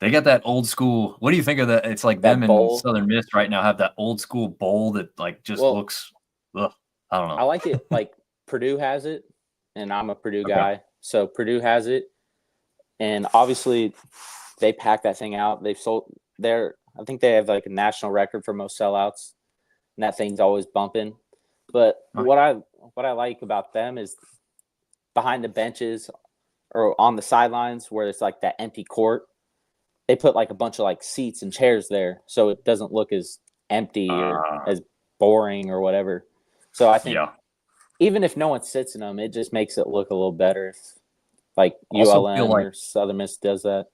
They got that old school. What do you think of that? It's like them That and bowl. Southern Miss right now have that old school bowl that like just Well, looks. Ugh, I don't I know. like it. Like Purdue has it, and I'm a Purdue Okay. guy, so Purdue has it, and obviously they pack that thing out. They've sold their. I think they have like a national record for most sellouts, and that thing's always bumping. But what I like about them is behind the benches or on the sidelines where it's like that empty court. They put like a bunch of like seats and chairs there, so it doesn't look as empty or as boring or whatever. So I think Yeah. even if no one sits in them, it just makes it look a little better if like Also feel ULM like or Southern Miss does that.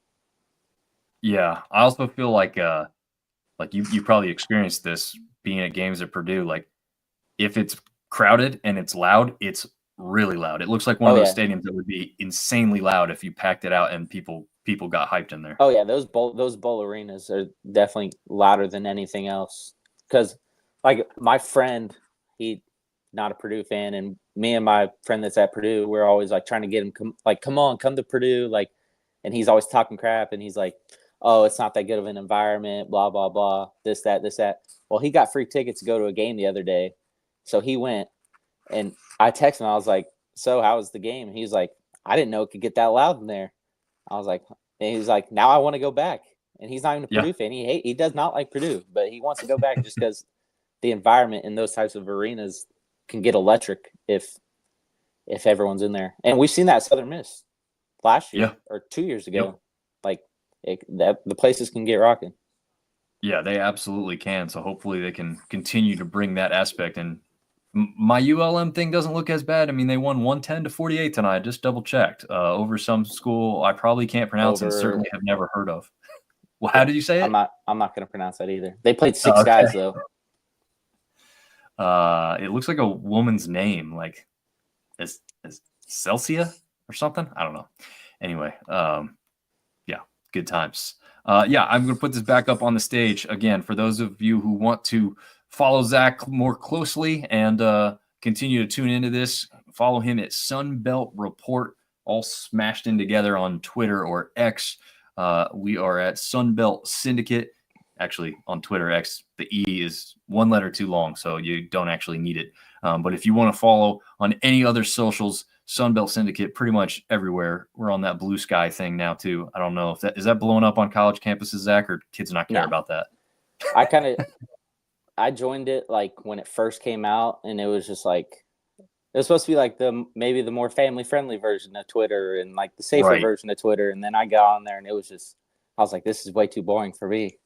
yeah. I also feel like you probably experienced this being at games at Purdue. Like if it's crowded and it's loud, it's really loud. It looks like one Oh of those yeah, stadiums that would be insanely loud if you packed it out and people got hyped in there. oh yeah. Those bowl arenas are definitely louder than anything else. Because like my friend, he not a Purdue fan, and me and my friend that's at Purdue, we're always like trying to get him come on, come to Purdue, like, and he's always talking crap, and he's like, oh, it's not that good of an environment, blah blah blah, this that this that. Well, he got free tickets to go to a game the other day, so he went, and I texted him, I was like, so how was the game? And he was like, I didn't know it could get that loud in there. I was like, and he was like, now I want to go back. And he's not even a Yeah. Purdue fan. He does not like Purdue, but he wants to go back just because the environment in those types of arenas can get electric if everyone's in there. And we've seen that at Southern Miss last year Yeah. or 2 years ago. Yep. Like the places can get rocking. Yeah, they absolutely can. So hopefully they can continue to bring that aspect. And my ULM thing doesn't look as bad. I mean, they won 110-48 tonight. I just double checked over some school I probably can't pronounce and Over. certainly have never heard of. Well, how Yeah, did you say I'm it? not. I'm not going to pronounce that either. They played Oh, six guys though. it looks like a woman's name, like is Celsia or something. I don't know. Anyway, yeah, good times. Yeah, I'm going to put this back up on the stage again for those of you who want to follow Zach more closely and continue to tune into this. Follow him at Sunbelt Report, all smashed in together on Twitter or X. We are at Sunbelt Syndicate. Actually, on Twitter X, the E is one letter too long, so you don't actually need it. But if you want to follow on any other socials, Sunbelt Syndicate, pretty much everywhere. We're on that blue sky thing now too. I don't know if that is that blowing up on college campuses, Zach, or kids not care about that. I joined it like when it first came out, and it was just like it was supposed to be like maybe the more family friendly version of Twitter and like the safer Right. version of Twitter. And then I got on there, and it was just I was like, this is way too boring for me.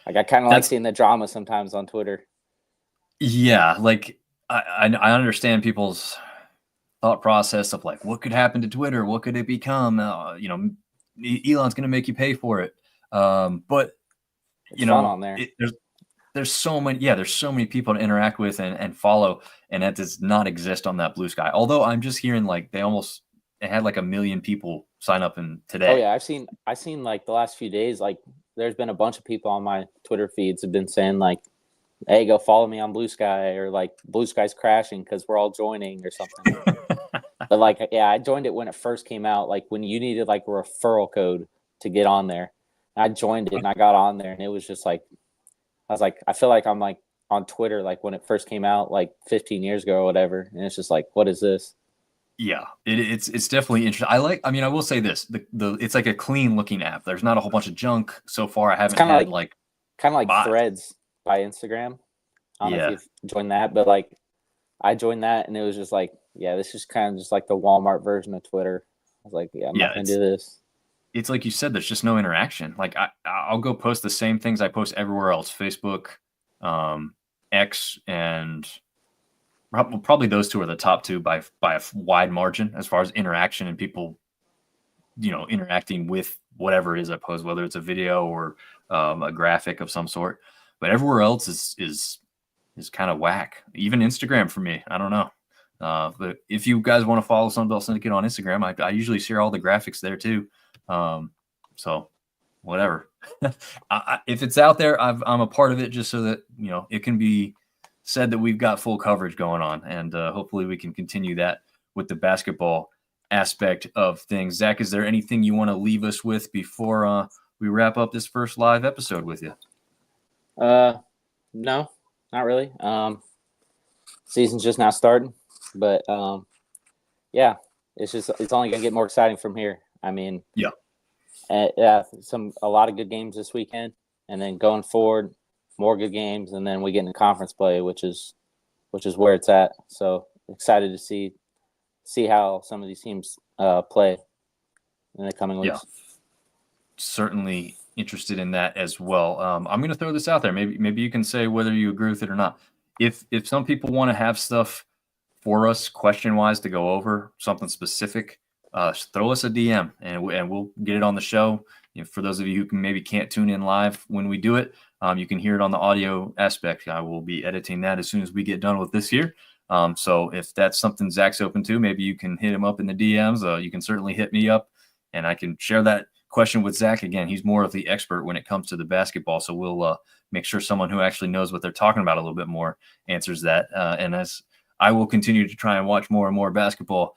Like I kind of like seeing the drama sometimes on Twitter. Yeah, like I understand people's thought process of like what could happen to Twitter, what could it become? Elon's going to make you pay for it. But it's fun on there. There's so many, there's so many people to interact with and follow, and that does not exist on that blue sky. Although I'm just hearing like they had like 1 million people sign up in today. Oh yeah, I've seen like the last few days, like there's been a bunch of people on my Twitter feeds have been saying like, hey, go follow me on Blue Sky, or like Blue Sky's crashing because we're all joining or something. But like, yeah, I joined it when it first came out, like when you needed like a referral code to get on there. I joined it and I got on there, and it was just like, I was like, I feel like I'm like on Twitter, like when it first came out, like 15 years ago or whatever. And it's just like, what is this? Yeah, it's definitely interesting. I mean, I will say this: the it's like a clean looking app. There's not a whole bunch of junk so far. I haven't had kind of like bots. Threads by Instagram. I don't know if you've joined that, but like I joined that, and it was just like, yeah, this is kind of just like the Walmart version of Twitter. I was like, yeah, I'm not gonna do this. It's like you said, there's just no interaction. Like I'll go post the same things I post everywhere else: Facebook, X, and probably those two are the top two by a wide margin as far as interaction and people interacting with whatever it is I post, whether it's a video or a graphic of some sort. But everywhere else is kind of whack. Even Instagram for me, I don't know. But if you guys want to follow Sunbelt Syndicate on Instagram, I usually share all the graphics there too. So whatever. If it's out there, I'm a part of it just so that it can be said that we've got full coverage going on, and hopefully we can continue that with the basketball aspect of things. Zach, is there anything you want to leave us with before we wrap up this first live episode with you? No, not really. Season's just now starting, but yeah, it's only gonna get more exciting from here. I mean, yeah, a lot of good games this weekend, and then going forward, more good games, and then we get into conference play, which is where it's at. So excited to see how some of these teams play in the coming weeks. Yeah. Certainly interested in that as well. I'm going to throw this out there. Maybe you can say whether you agree with it or not. If some people want to have stuff for us question-wise to go over, something specific, throw us a DM and we'll get it on the show. For those of you who maybe can't tune in live when we do it, you can hear it on the audio aspect. I will be editing that as soon as we get done with this here. So if that's something Zach's open to, maybe you can hit him up in the DMs. You can certainly hit me up, and I can share that question with Zach. Again, he's more of the expert when it comes to the basketball, so we'll make sure someone who actually knows what they're talking about a little bit more answers that. And as I will continue to try and watch more and more basketball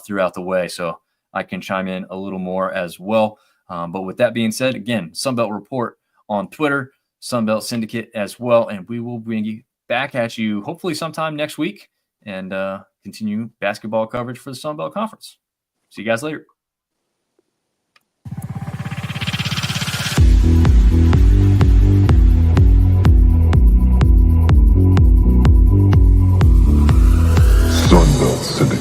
throughout the way, so I can chime in a little more as well. But with that being said, again, Sunbelt Report on Twitter, Sunbelt Syndicate as well, and we will bring you back at you hopefully sometime next week and continue basketball coverage for the Sunbelt Conference. See you guys later. Sunbelt Syndicate.